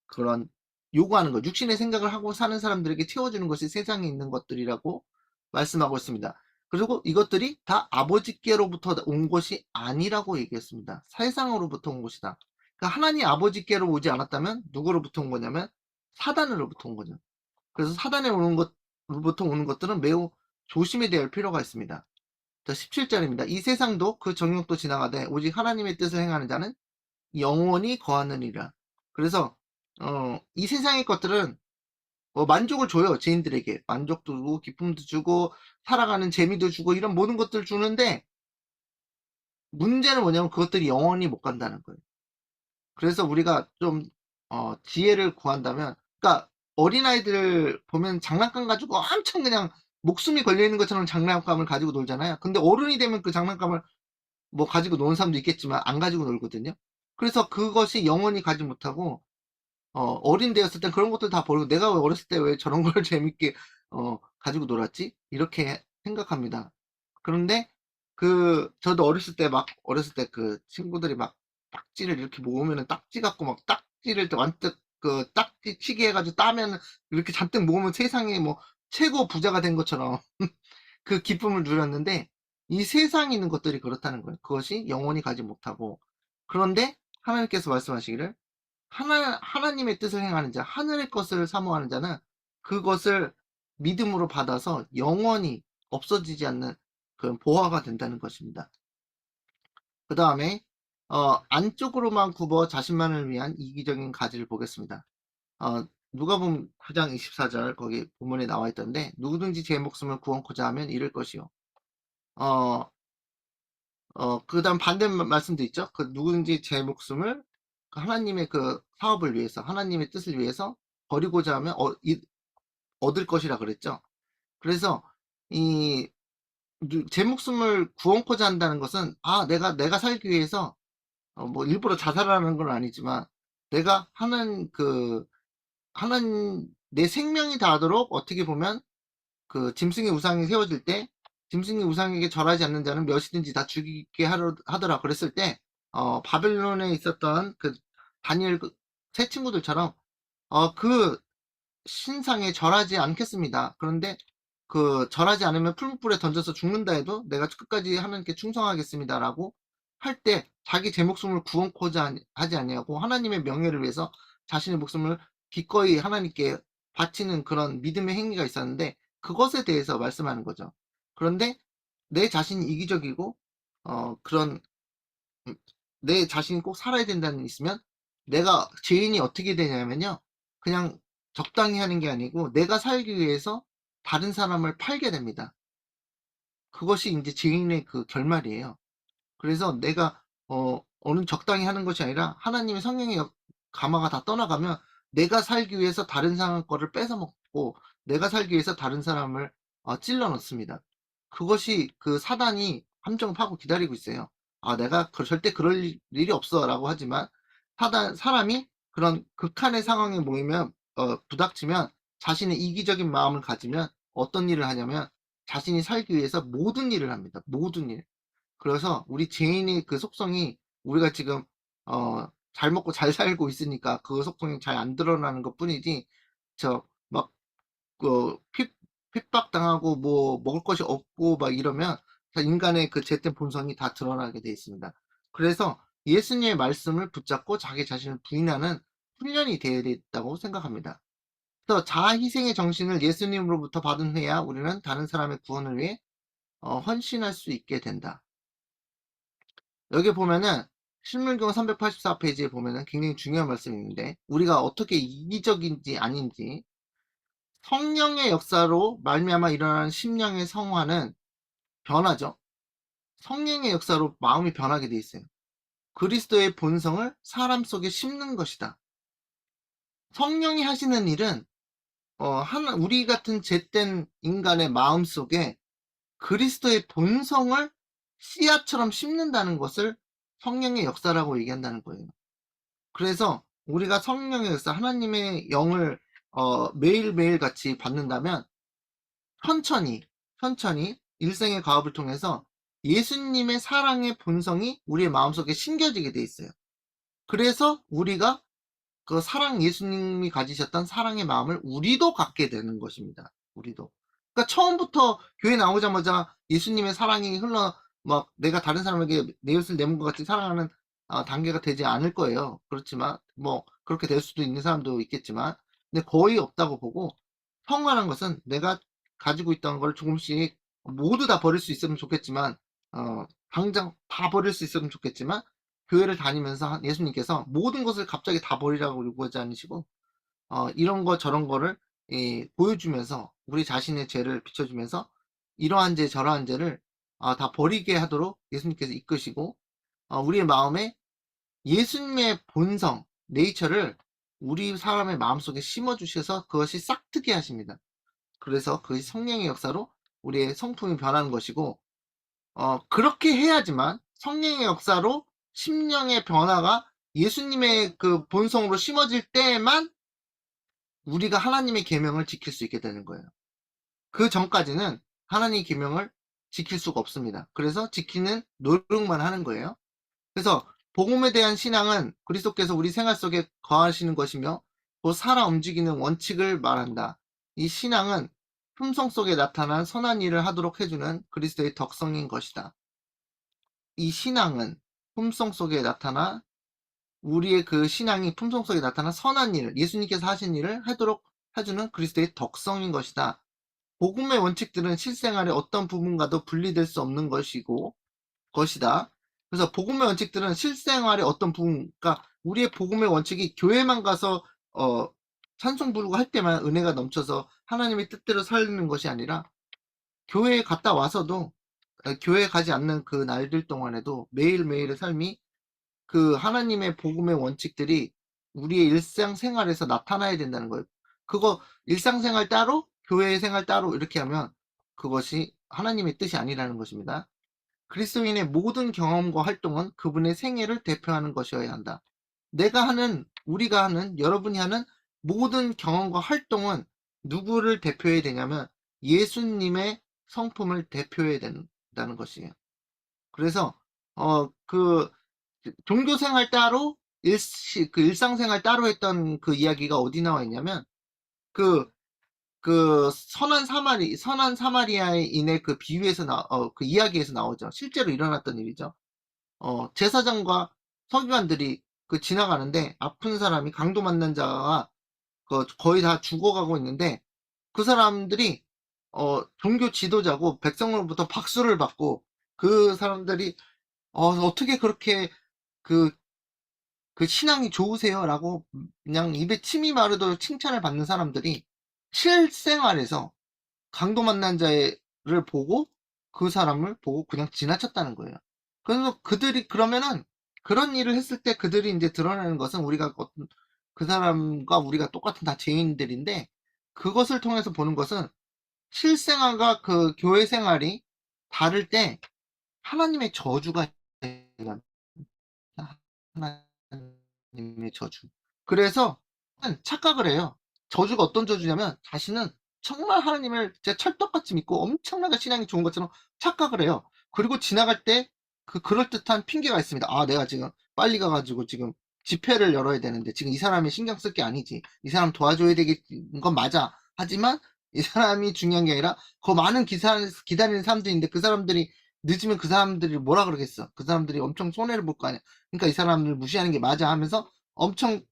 그런 요구하는 것, 육신의 생각을 하고 사는 사람들에게 채워주는 것이 세상에 있는 것들이라고 말씀하고 있습니다. 그리고 이것들이 다 아버지께로부터 온 것이 아니라고 얘기했습니다. 세상으로부터 온 것이다. 그러니까 하나님 아버지께로 오지 않았다면 누구로부터 온 거냐면 사단으로부터 온 거죠. 그래서 사단에 오는 것로부터 오는 것들은 매우 조심해야 될 필요가 있습니다. 자, 17절입니다. 이 세상도 그 정욕도 지나가되 오직 하나님의 뜻을 행하는 자는 영원히 거하느니라. 그래서 이 세상의 것들은 만족을 줘요. 죄인들에게. 만족도 주고 기쁨도 주고 살아가는 재미도 주고 이런 모든 것들을 주는데 문제는 뭐냐면 그것들이 영원히 못 간다는 거예요. 그래서 우리가 좀 지혜를 구한다면 그러니까 어린아이들 보면 장난감 가지고 엄청 그냥 목숨이 걸려 있는 것처럼 장난감을 가지고 놀잖아요. 근데 어른이 되면 그 장난감을 뭐 가지고 노는 사람도 있겠지만 안 가지고 놀거든요. 그래서 그것이 영원히 가지 못하고 어린 데였을 땐 그런 것들 다 버리고 '내가 왜 어렸을 때 왜 저런 걸 재밌게 가지고 놀았지?' 이렇게 생각합니다. 그런데 저도 어렸을 때 그 친구들이 막 딱지를 이렇게 모으면은 딱지 갖고 막 딱지를 완전 딱지 치기 해 가지고 따면은 이렇게 잔뜩 모으면 세상에 뭐 최고 부자가 된 것처럼 그 기쁨을 누렸는데 이 세상에 있는 것들이 그렇다는 거예요. 그것이 영원히 가지 못하고 그런데 하나님께서 말씀하시기를 하나님의 뜻을 행하는 자, 하늘의 것을 사모하는 자는 그것을 믿음으로 받아서 영원히 없어지지 않는 그 보화가 된다는 것입니다. 그 다음에 안쪽으로만 굽어 자신만을 위한 이기적인 가지를 보겠습니다. 누가복음 9장 24절 거기 본문에 나와 있던데 누구든지 제 목숨을 구원코자 하면 잃을 것이요. 어, 그다음 반대 말씀도 있죠. 그 누구든지 제 목숨을 그 하나님의 그 사업을 위해서, 하나님의 뜻을 위해서 버리고자 하면 얻을 것이라 그랬죠. 그래서 이 제 목숨을 구원코자 한다는 것은 내가 살기 위해서 뭐 일부러 자살하는 건 아니지만 내가 하는 내 생명이 다하도록 어떻게 보면 짐승의 우상이 세워질 때 짐승의 우상에게 절하지 않는 자는 몇이든지 다 죽이게 하더라 그랬을 때 바벨론에 있었던 다니엘 세 친구들처럼 그 신상에 절하지 않겠습니다. 그런데 절하지 않으면 풀무불에 던져서 죽는다 해도 내가 끝까지 하나님께 충성하겠습니다라고 할 때 자기 제 목숨을 구원코자 하지 아니하고 하나님의 명예를 위해서 자신의 목숨을 기꺼이 하나님께 바치는 그런 믿음의 행위가 있었는데 그것에 대해서 말씀하는 거죠. 그런데 내 자신이 이기적이고 그런 내 자신이 꼭 살아야 된다는 게 있으면 내가 죄인이 어떻게 되냐면요. 그냥 적당히 하는 게 아니고 내가 살기 위해서 다른 사람을 팔게 됩니다. 그것이 이제 죄인의 결말이에요. 그래서 내가 어느 적당히 하는 것이 아니라 하나님의 성령의 감화가 다 떠나가면 내가 살기 위해서 다른 사람 거를 뺏어 먹고 내가 살기 위해서 다른 사람을 찔러 넣습니다. 그것이 사단이 함정을 파고 기다리고 있어요. 내가 절대 그럴 일이 없어라고 하지만 사람이 그런 극한의 상황에 모이면 부닥치면 자신의 이기적인 마음을 가지면 어떤 일을 하냐면 자신이 살기 위해서 모든 일을 합니다. 모든 일. 그래서 우리 죄인의 그 속성이 우리가 지금 잘 먹고 잘 살고 있으니까 그 속성이 잘 안 드러나는 것뿐이지 저막 그 핍박당하고 뭐 먹을 것이 없고 막 이러면 다 인간의 그 죄된 본성이 다 드러나게 돼 있습니다. 그래서 예수님의 말씀을 붙잡고 자기 자신을 부인하는 훈련이 되어야 된다고 생각합니다. 그래서 자아 희생의 정신을 예수님으로부터 받은 후에야 우리는 다른 사람의 구원을 위해 헌신할 수 있게 된다. 여기 보면은 신물경 384페이지에 보면은 굉장히 중요한 말씀이 있는데 우리가 어떻게 이기적인지 아닌지 성령의 역사로 말미암아 일어나는 심령의 성화는 변하죠. 성령의 역사로 마음이 변하게 돼 있어요. 그리스도의 본성을 사람 속에 심는 것이다. 성령이 하시는 일은 우리 같은 죄된 인간의 마음 속에 그리스도의 본성을 씨앗처럼 심는다는 것을 성령의 역사라고 얘기한다는 거예요. 그래서 우리가 성령의 역사, 하나님의 영을 매일매일 같이 받는다면 천천히 일생의 과업을 통해서 예수님의 사랑의 본성이 우리의 마음속에 심겨지게 돼 있어요. 그래서 우리가 그 사랑 예수님이 가지셨던 사랑의 마음을 우리도 갖게 되는 것입니다. 우리도. 그러니까 처음부터 교회 나오자마자 예수님의 사랑이 막 내가 다른 사람에게 내 옷을 내는 것 같이 사랑하는 단계가 되지 않을 거예요. 그렇지만 뭐 그렇게 될 수도 있는 사람도 있겠지만 근데 거의 없다고 보고 성화라는 것은 내가 가지고 있던 걸 조금씩 모두 다 버릴 수 있으면 좋겠지만 당장 다 버릴 수 있으면 좋겠지만 교회를 다니면서 예수님께서 모든 것을 갑자기 다 버리라고 요구하지 않으시고 이런 거 저런 거를 보여주면서 우리 자신의 죄를 비춰주면서 이러한 죄 저러한 죄를 다 버리게 하도록 예수님께서 이끄시고 우리의 마음에 예수님의 본성 네이처를 우리 사람의 마음속에 심어주셔서 그것이 싹트게 하십니다. 그래서 그것이 성령의 역사로 우리의 성품이 변하는 것이고 그렇게 해야지만 성령의 역사로 심령의 변화가 예수님의 그 본성으로 심어질 때에만 우리가 하나님의 계명을 지킬 수 있게 되는 거예요. 그 전까지는 하나님의 계명을 지킬 수가 없습니다. 그래서 지키는 노력만 하는 거예요. 그래서 복음에 대한 신앙은 그리스도께서 우리 생활 속에 거하시는 것이며 또 살아 움직이는 원칙을 말한다. 이 신앙은 품성 속에 나타난 선한 일을 하도록 해주는 그리스도의 덕성인 것이다. 이 신앙은 품성 속에 나타나 우리의 그 신앙이 품성 속에 나타난 선한 일, 예수님께서 하신 일을 하도록 해주는 그리스도의 덕성인 것이다. 복음의 원칙들은 실생활의 어떤 부분과도 분리될 수 없는 것이다. 그래서 복음의 원칙들은 실생활의 어떤 부분, 그러니까 우리의 복음의 원칙이 교회만 가서 찬송 부르고 할 때만 은혜가 넘쳐서 하나님의 뜻대로 살는 것이 아니라 교회에 갔다 와서도 교회 가지 않는 그 날들 동안에도 매일매일의 삶이 그 하나님의 복음의 원칙들이 우리의 일상생활에서 나타나야 된다는 거예요. 그거 일상생활 따로 교회 생활 따로 이렇게 하면 그것이 하나님의 뜻이 아니라는 것입니다. 그리스도인의 모든 경험과 활동은 그분의 생애를 대표하는 것이어야 한다. 우리가 하는, 여러분이 하는 모든 경험과 활동은 누구를 대표해야 되냐면 예수님의 성품을 대표해야 된다는 것이에요. 그래서 그 종교 생활 따로 그 일상생활 따로 했던 그 이야기가 어디 나와 있냐면 그 선한 사마리아인의 그 비유에서 그 이야기에서 나오죠. 실제로 일어났던 일이죠. 제사장과 서기관들이 그 지나가는데 아픈 사람이 강도 만난 자가 거의 다 죽어가고 있는데 그 사람들이 종교 지도자고 백성으로부터 박수를 받고 그 사람들이 어떻게 그렇게 그 신앙이 좋으세요라고 그냥 입에 침이 마르도록 칭찬을 받는 사람들이 실생활에서 강도 만난 자를 보고 그 사람을 보고 그냥 지나쳤다는 거예요. 그래서 그들이 그러면은 그런 일을 했을 때 그들이 이제 드러내는 것은 그 사람과 우리가 똑같은 다 죄인들인데 그것을 통해서 보는 것은 실생활과 그 교회 생활이 다를 때 하나님의 저주가 일어납니다. 하나님의 저주. 그래서 착각을 해요. 저주가 어떤 저주냐면 자신은 정말 하나님을 진짜 찰떡같이 믿고 엄청나게 신앙이 좋은 것처럼 착각을 해요. 그리고 지나갈 때 그럴듯한 핑계가 있습니다. 아, 내가 지금 빨리 가가지고 지금 집회를 열어야 되는데 지금 이 사람이 신경 쓸 게 아니지. 이 사람 도와줘야 되는 건 맞아. 하지만 이 사람이 중요한 게 아니라 그 많은 기다리는 사람들이 있는데 그 사람들이 늦으면 그 사람들이 뭐라 그러겠어. 그 사람들이 엄청 손해를 볼 거 아니야. 그러니까 이 사람을 무시하는 게 맞아 하면서 엄청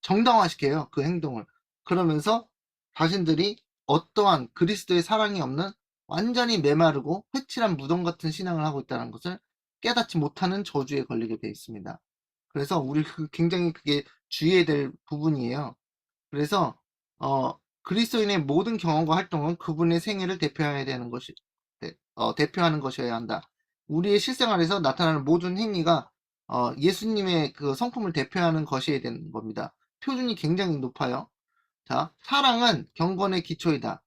정당화시켜요. 그 행동을. 그러면서 자신들이 어떠한 그리스도의 사랑이 없는 완전히 메마르고 회칠한 무덤 같은 신앙을 하고 있다는 것을 깨닫지 못하는 저주에 걸리게 되어 있습니다. 그래서 우리 굉장히 그게 주의해야 될 부분이에요. 그래서 그리스도인의 모든 경험과 활동은 그분의 생애를 대표해야 되는 것이 대표하는 것이어야 한다. 우리의 실생활에서 나타나는 모든 행위가 예수님의 그 성품을 대표하는 것이어야 되는 겁니다. 표준이 굉장히 높아요. 자, 사랑은 경건의 기초이다.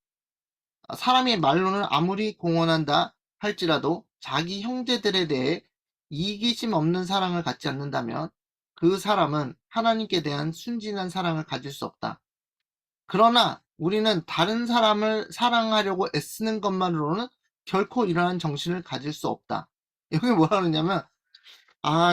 사람의 말로는 아무리 공언한다 할지라도 자기 형제들에 대해 이기심 없는 사랑을 갖지 않는다면 그 사람은 하나님께 대한 순진한 사랑을 가질 수 없다. 그러나 우리는 다른 사람을 사랑하려고 애쓰는 것만으로는 결코 이러한 정신을 가질 수 없다. 여기 뭐라 그러냐면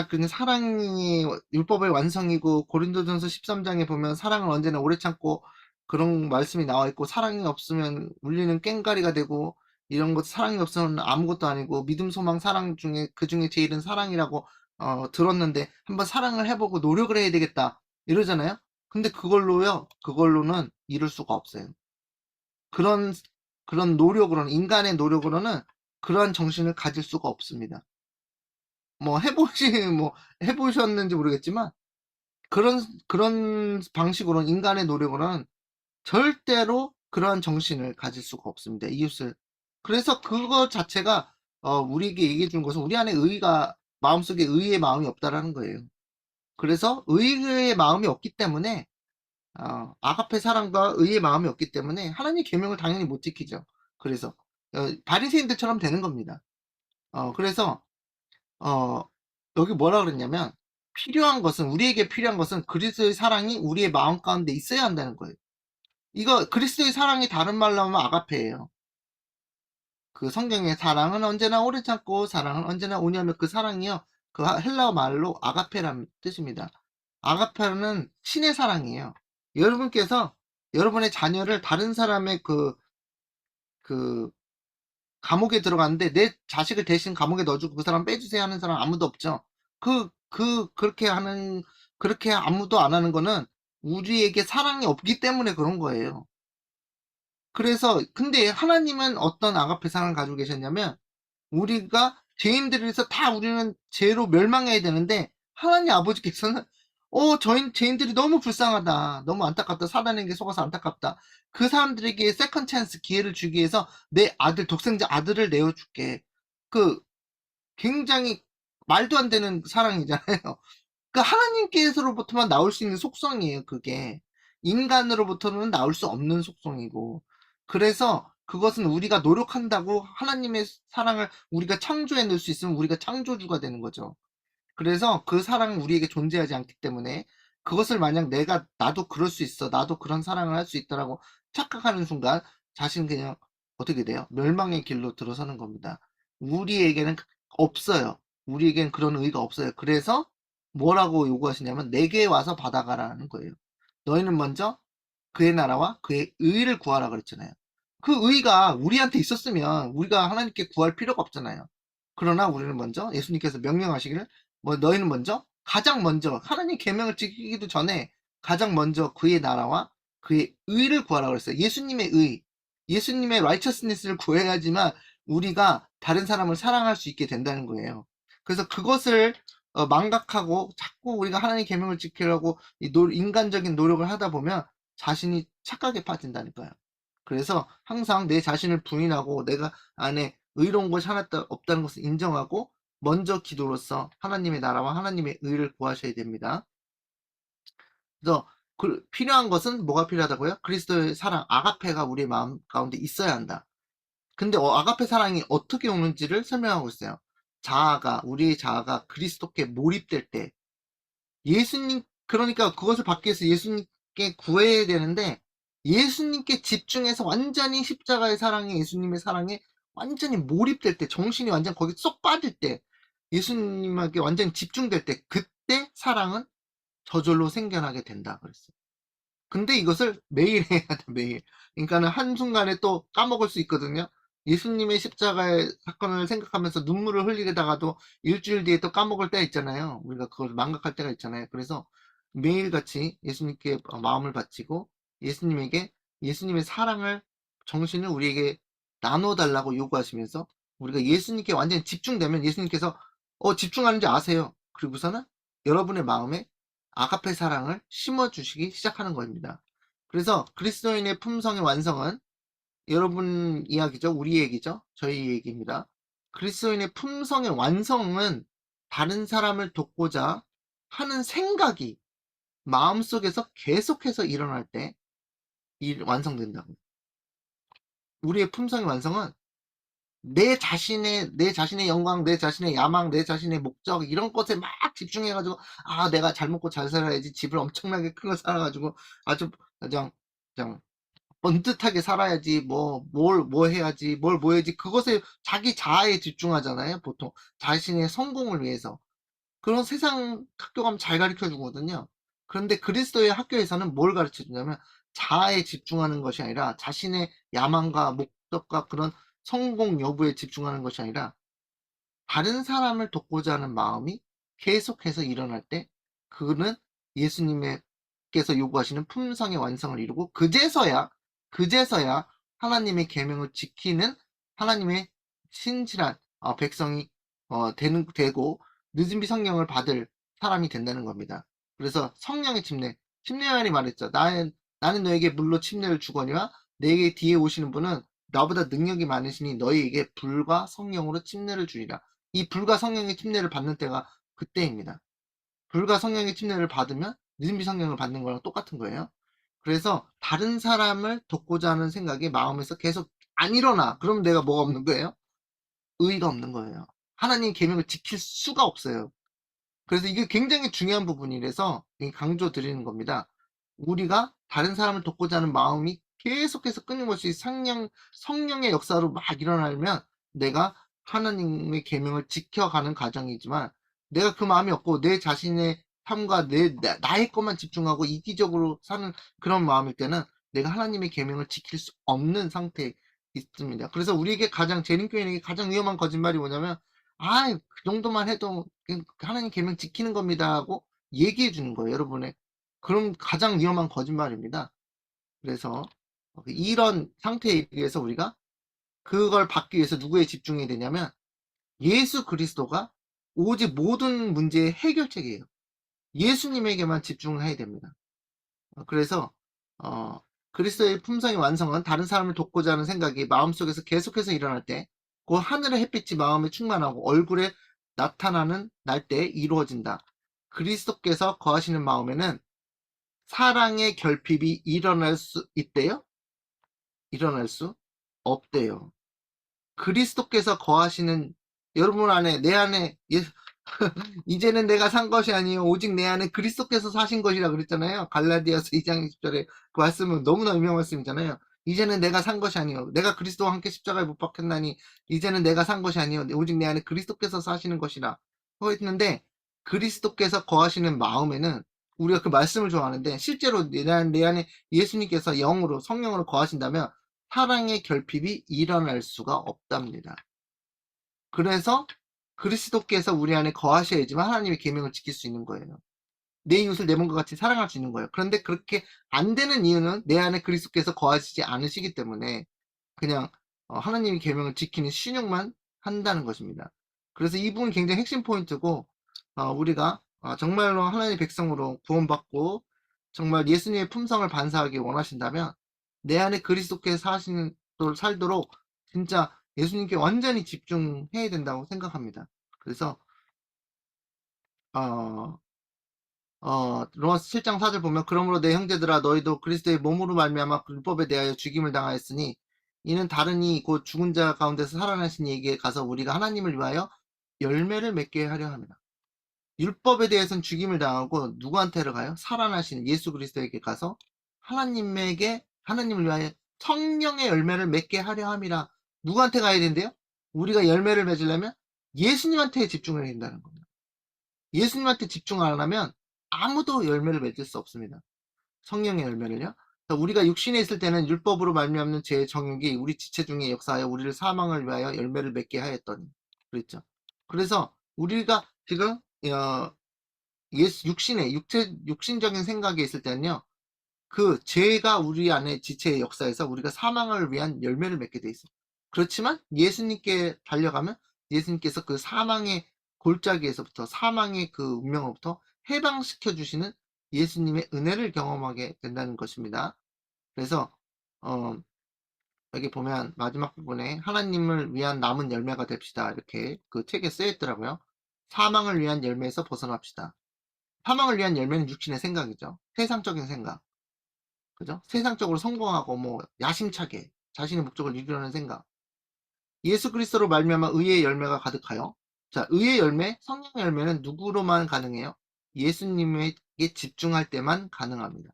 그냥 사랑이 율법의 완성이고 고린도전서 13장에 보면 사랑을 언제나 오래 참고 그런 말씀이 나와 있고 사랑이 없으면 울리는 꽹가리가 되고 이런 것 사랑이 없으면 아무것도 아니고 믿음, 소망, 사랑 중에 그 중에 제일은 사랑이라고 들었는데 한번 사랑을 해보고 노력을 해야 되겠다 이러잖아요. 근데 그걸로는 이룰 수가 없어요. 그런 노력으로는 인간의 노력으로는 그러한 정신을 가질 수가 없습니다. 뭐 해보셨는지 모르겠지만, 그런 방식으로는, 인간의 노력으로는 절대로 그러한 정신을 가질 수가 없습니다. 이웃을. 그래서 그거 자체가, 우리에게 얘기해 준 것은 우리 안에 마음속에 의의 마음이 없다라는 거예요. 그래서 의의 마음이 없기 때문에, 아가페 사랑과 의의 마음이 없기 때문에 하나님 계명을 당연히 못 지키죠. 그래서, 바리새인들처럼 되는 겁니다. 그래서, 어, 여기 뭐라 그랬냐면, 우리에게 필요한 것은 그리스도의 사랑이 우리의 마음 가운데 있어야 한다는 거예요. 이거, 그리스도의 사랑이 다른 말로 하면 아가페예요. 그 성경의 사랑은 언제나 오래 참고, 사랑은 언제나 오냐면 그 사랑이요. 그 헬라어 말로 아가페라는 뜻입니다. 아가페는 신의 사랑이에요. 여러분께서 여러분의 자녀를 다른 사람의 그 감옥에 들어갔는데 내 자식을 대신 감옥에 넣어주고 그 사람 빼주세요 하는 사람 아무도 없죠. 그렇게 아무도 안 하는 거는 우리에게 사랑이 없기 때문에 그런 거예요. 그래서, 근데 하나님은 어떤 아가페 사랑을 가지고 계셨냐면, 우리가 죄인들에서 다 우리는 죄로 멸망해야 되는데, 하나님 아버지께서는, 죄인들이 너무 불쌍하다. 너무 안타깝다. 사단에게 속아서 안타깝다. 그 사람들에게 세컨 찬스 기회를 주기 위해서 내 독생자 아들을 내어줄게. 그, 굉장히 말도 안 되는 사랑이잖아요. 그 하나님께서로부터만 나올 수 있는 속성이에요, 그게. 인간으로부터는 나올 수 없는 속성이고. 그래서 그것은 우리가 노력한다고 하나님의 사랑을 우리가 창조해낼 수 있으면 우리가 창조주가 되는 거죠. 그래서 그 사랑은 우리에게 존재하지 않기 때문에 그것을 만약 나도 그럴 수 있어. 나도 그런 사랑을 할 수 있다라고 착각하는 순간 자신은 그냥 어떻게 돼요? 멸망의 길로 들어서는 겁니다. 우리에게는 없어요. 우리에겐 그런 의의가 없어요. 그래서 뭐라고 요구하시냐면 내게 와서 받아가라는 거예요. 너희는 먼저 그의 나라와 그의 의를 구하라 그랬잖아요. 그 의가 우리한테 있었으면 우리가 하나님께 구할 필요가 없잖아요. 그러나 우리는 먼저 예수님께서 명령하시기를 너희는 먼저 가장 먼저 하나님 계명을 지키기도 전에 가장 먼저 그의 나라와 그의 의를 구하라 그랬어요. 예수님의 의, 예수님의 righteousness를 구해야지만 우리가 다른 사람을 사랑할 수 있게 된다는 거예요. 그래서 그것을 망각하고 자꾸 우리가 하나님 계명을 지키려고 인간적인 노력을 하다 보면 자신이 착각에 빠진다니까요. 그래서 항상 내 자신을 부인하고 내가 안에 의로운 것이 하나 없다는 것을 인정하고 먼저 기도로서 하나님의 나라와 하나님의 의를 구하셔야 됩니다. 그래서 필요한 것은 뭐가 필요하다고요? 그리스도의 사랑, 아가페가 우리의 마음 가운데 있어야 한다. 근데 아가페 사랑이 어떻게 오는지를 설명하고 있어요. 우리의 자아가 그리스도께 몰입될 때, 그러니까 그것을 받기 위해서 예수님께 구해야 되는데, 예수님께 집중해서 완전히 십자가의 사랑에, 예수님의 사랑에 완전히 몰입될 때, 정신이 완전 거기 쏙 빠질 때, 예수님에게 완전히 집중될 때 그때 사랑은 저절로 생겨나게 된다 그랬어요. 근데 이것을 매일 해야 돼, 매일. 그러니까는 한순간에 또 까먹을 수 있거든요. 예수님의 십자가의 사건을 생각하면서 눈물을 흘리다가도 일주일 뒤에 또 까먹을 때가 있잖아요. 우리가 그걸 망각할 때가 있잖아요. 그래서 매일같이 예수님께 마음을 바치고 예수님에게 예수님의 사랑을, 정신을 우리에게 나눠달라고 요구하시면서 우리가 예수님께 완전히 집중되면 예수님께서 집중하는지 아세요. 그리고서는 여러분의 마음에 아가페 사랑을 심어주시기 시작하는 겁니다. 그래서 그리스도인의 품성의 완성은 여러분 이야기죠. 우리 얘기죠. 저희 얘기입니다. 그리스도인의 품성의 완성은 다른 사람을 돕고자 하는 생각이 마음속에서 계속해서 일어날 때 완성된다고. 우리의 품성의 완성은 내 자신의 영광, 내 자신의 야망, 내 자신의 목적, 이런 것에 막 집중해가지고, 내가 잘 먹고 잘 살아야지, 집을 엄청나게 큰 거 살아가지고, 아주, 그냥, 번듯하게 살아야지, 뭐 해야지, 뭐 해야지, 그것에 자기 자아에 집중하잖아요, 보통. 자신의 성공을 위해서. 그런 세상 학교 가면 잘 가르쳐 주거든요. 그런데 그리스도의 학교에서는 뭘 가르쳐 주냐면 자아에 집중하는 것이 아니라 자신의 야망과 목적과 그런 성공 여부에 집중하는 것이 아니라 다른 사람을 돕고자 하는 마음이 계속해서 일어날 때 그는 예수님께서 요구하시는 품성의 완성을 이루고 그제서야 하나님의 계명을 지키는 하나님의 신실한 백성이 되고 늦은비 성령을 받을 사람이 된다는 겁니다. 그래서 성령의 침례 요한이 말했죠. 나는 너에게 물로 침례를 주거니와 내게 뒤에 오시는 분은 나보다 능력이 많으시니 너희에게 불과 성령으로 침례를 주리라. 이 불과 성령의 침례를 받는 때가 그때입니다. 불과 성령의 침례를 받으면 느슨비 성령을 받는 거랑 똑같은 거예요. 그래서 다른 사람을 돕고자 하는 생각이 마음에서 계속 안 일어나. 그러면 내가 뭐가 없는 거예요? 의의가 없는 거예요. 하나님 계명을 지킬 수가 없어요. 그래서 이게 굉장히 중요한 부분이라서 강조 드리는 겁니다. 우리가 다른 사람을 돕고자 하는 마음이 계속해서 끊임없이 성령의 역사로 막 일어나면 내가 하나님의 계명을 지켜가는 과정이지만 내가 그 마음이 없고 내 자신의 삶과 나의 것만 집중하고 이기적으로 사는 그런 마음일 때는 내가 하나님의 계명을 지킬 수 없는 상태에 있습니다. 그래서 우리에게 재림교인에게 가장 위험한 거짓말이 뭐냐면 그 정도만 해도 하나님 계명 지키는 겁니다 하고 얘기해 주는 거예요, 여러분의. 그럼 가장 위험한 거짓말입니다. 그래서 이런 상태에 의해서 우리가 그걸 받기 위해서 누구에 집중해야 되냐면 예수 그리스도가 오직 모든 문제의 해결책이에요. 예수님에게만 집중을 해야 됩니다. 그래서 어, 그리스도의 품성의 완성은 다른 사람을 돕고자 하는 생각이 마음속에서 계속해서 일어날 때, 그 하늘의 햇빛이 마음에 충만하고 얼굴에 나타나는 날 때 이루어진다. 그리스도께서 거하시는 마음에는 사랑의 결핍이 일어날 수 있대요? 일어날 수 없대요. 그리스도께서 거하시는 여러분 안에, 내 안에 이제는 내가 산 것이 아니요 오직 내 안에 그리스도께서 사신 것이라 그랬잖아요. 갈라디아서 2장 20절에 그 말씀은 너무나 유명한 말씀이잖아요. 이제는 내가 산 것이 아니요 내가 그리스도와 함께 십자가에 못 박혔나니 이제는 내가 산 것이 아니요 오직 내 안에 그리스도께서 사시는 것이라 했는데, 그리스도께서 거하시는 마음에는 우리가 그 말씀을 좋아하는데 실제로 내 안에 예수님께서 영으로 성령으로 거하신다면 사랑의 결핍이 일어날 수가 없답니다. 그래서 그리스도께서 우리 안에 거하셔야지만 하나님의 계명을 지킬 수 있는 거예요. 내 이웃을 내 몸과 같이 사랑할 수 있는 거예요. 그런데 그렇게 안 되는 이유는 내 안에 그리스도께서 거하시지 않으시기 때문에 그냥 하나님의 계명을 지키는 신용만 한다는 것입니다. 그래서 이 부분이 굉장히 핵심 포인트고, 우리가 정말로 하나님의 백성으로 구원받고 정말 예수님의 품성을 반사하기 원하신다면 내 안에 그리스도께서 살도록 진짜 예수님께 완전히 집중해야 된다고 생각합니다. 그래서 어, 로마서 7장 4절 보면 그러므로 내 형제들아 너희도 그리스도의 몸으로 말미암아 율법에 대하여 죽임을 당하였으니 이는 다른이 곧 죽은 자 가운데서 살아나신 이에게 가서 우리가 하나님을 위하여 열매를 맺게 하려 합니다. 율법에 대해서는 죽임을 당하고 누구한테로 가요? 살아나신 예수 그리스도에게 가서 하나님을 위하여 성령의 열매를 맺게 하려 함이라. 누구한테 가야 된대요? 우리가 열매를 맺으려면 예수님한테 집중을 해야 된다는 겁니다. 예수님한테 집중 안 하면 아무도 열매를 맺을 수 없습니다. 성령의 열매를요. 우리가 육신에 있을 때는 율법으로 말미암는 죄의 정욕이 우리 지체 중에 역사하여 우리를 사망을 위하여 열매를 맺게 하였더니 그랬죠. 그래서 우리가 지금 육신의 육신적인 생각에 있을 때는요. 그 죄가 우리 안에 지체의 역사에서 우리가 사망을 위한 열매를 맺게 돼 있어요. 그렇지만 예수님께 달려가면 예수님께서 그 사망의 골짜기에서부터 사망의 그 운명으로부터 해방시켜 주시는 예수님의 은혜를 경험하게 된다는 것입니다. 그래서 어 여기 보면 마지막 부분에 하나님을 위한 남은 열매가 됩시다. 이렇게 그 책에 쓰여 있더라고요. 사망을 위한 열매에서 벗어납시다. 사망을 위한 열매는 육신의 생각이죠. 세상적인 생각. 그죠? 세상적으로 성공하고 뭐 야심차게 자신의 목적을 이루려는 생각. 예수 그리스도로 말미암아 의의 열매가 가득하여. 자, 의의 열매, 성령의 열매는 누구로만 가능해요? 예수님에게 집중할 때만 가능합니다.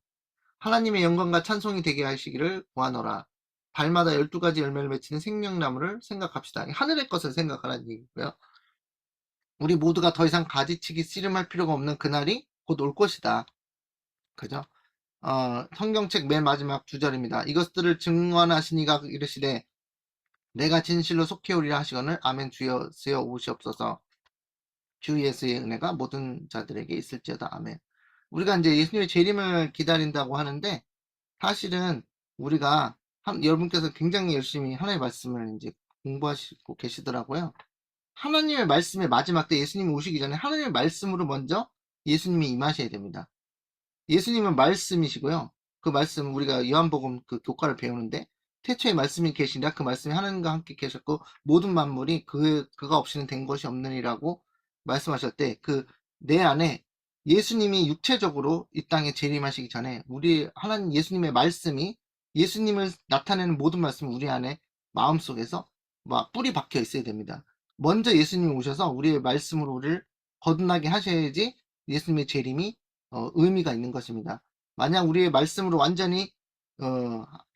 하나님의 영광과 찬송이 되게 하시기를 구하노라. 달마다 12가지 열매를 맺히는 생명나무를 생각합시다. 하늘의 것을 생각하라는 얘기고요. 우리 모두가 더 이상 가지치기 씨름할 필요가 없는 그날이 곧 올 것이다. 그죠? 성경책 맨 마지막 2절입니다. 이것들을 증언하시니가 이르시되 내가 진실로 속해 오리라 하시거늘 아멘 주여 쓰여 오시옵소서. 주 예수의 은혜가 모든 자들에게 있을지어다. 아멘. 우리가 이제 예수님의 재림을 기다린다고 하는데 사실은 우리가 여러분께서 굉장히 열심히 하나님의 말씀을 이제 공부하시고 계시더라고요. 하나님의 말씀의 마지막 때 예수님이 오시기 전에 하나님의 말씀으로 먼저 예수님이 임하셔야 됩니다. 예수님은 말씀이시고요. 그 말씀 우리가 요한복음 그 교과를 배우는데 태초에 말씀이 계시니라 그 말씀이 하나님과 함께 계셨고 모든 만물이 그가 없이는 된 것이 없느니라고 말씀하셨대. 그 내 안에 예수님이 육체적으로 이 땅에 재림하시기 전에 우리 하나님 예수님의 말씀이 예수님을 나타내는 모든 말씀이 우리 안에 마음속에서 막 뿌리 박혀 있어야 됩니다. 먼저 예수님이 오셔서 우리의 말씀으로 우리를 거듭나게 하셔야지 예수님의 재림이 의미가 있는 것입니다. 만약 우리의 말씀으로 완전히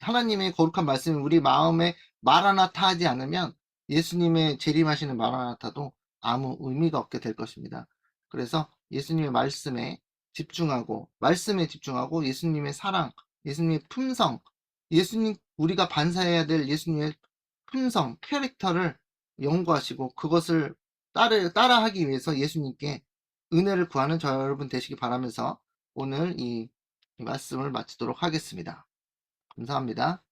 하나님의 거룩한 말씀이 우리 마음에 마라나타 하지 않으면 예수님의 재림하시는 마라나타도 아무 의미가 없게 될 것입니다. 그래서 예수님의 말씀에 집중하고 예수님의 사랑, 예수님의 품성, 우리가 반사해야 될 예수님의 품성, 캐릭터를 연구하시고 그것을 따라하기 위해서 예수님께 은혜를 구하는 저 여러분 되시기 바라면서 오늘 이 말씀을 마치도록 하겠습니다. 감사합니다.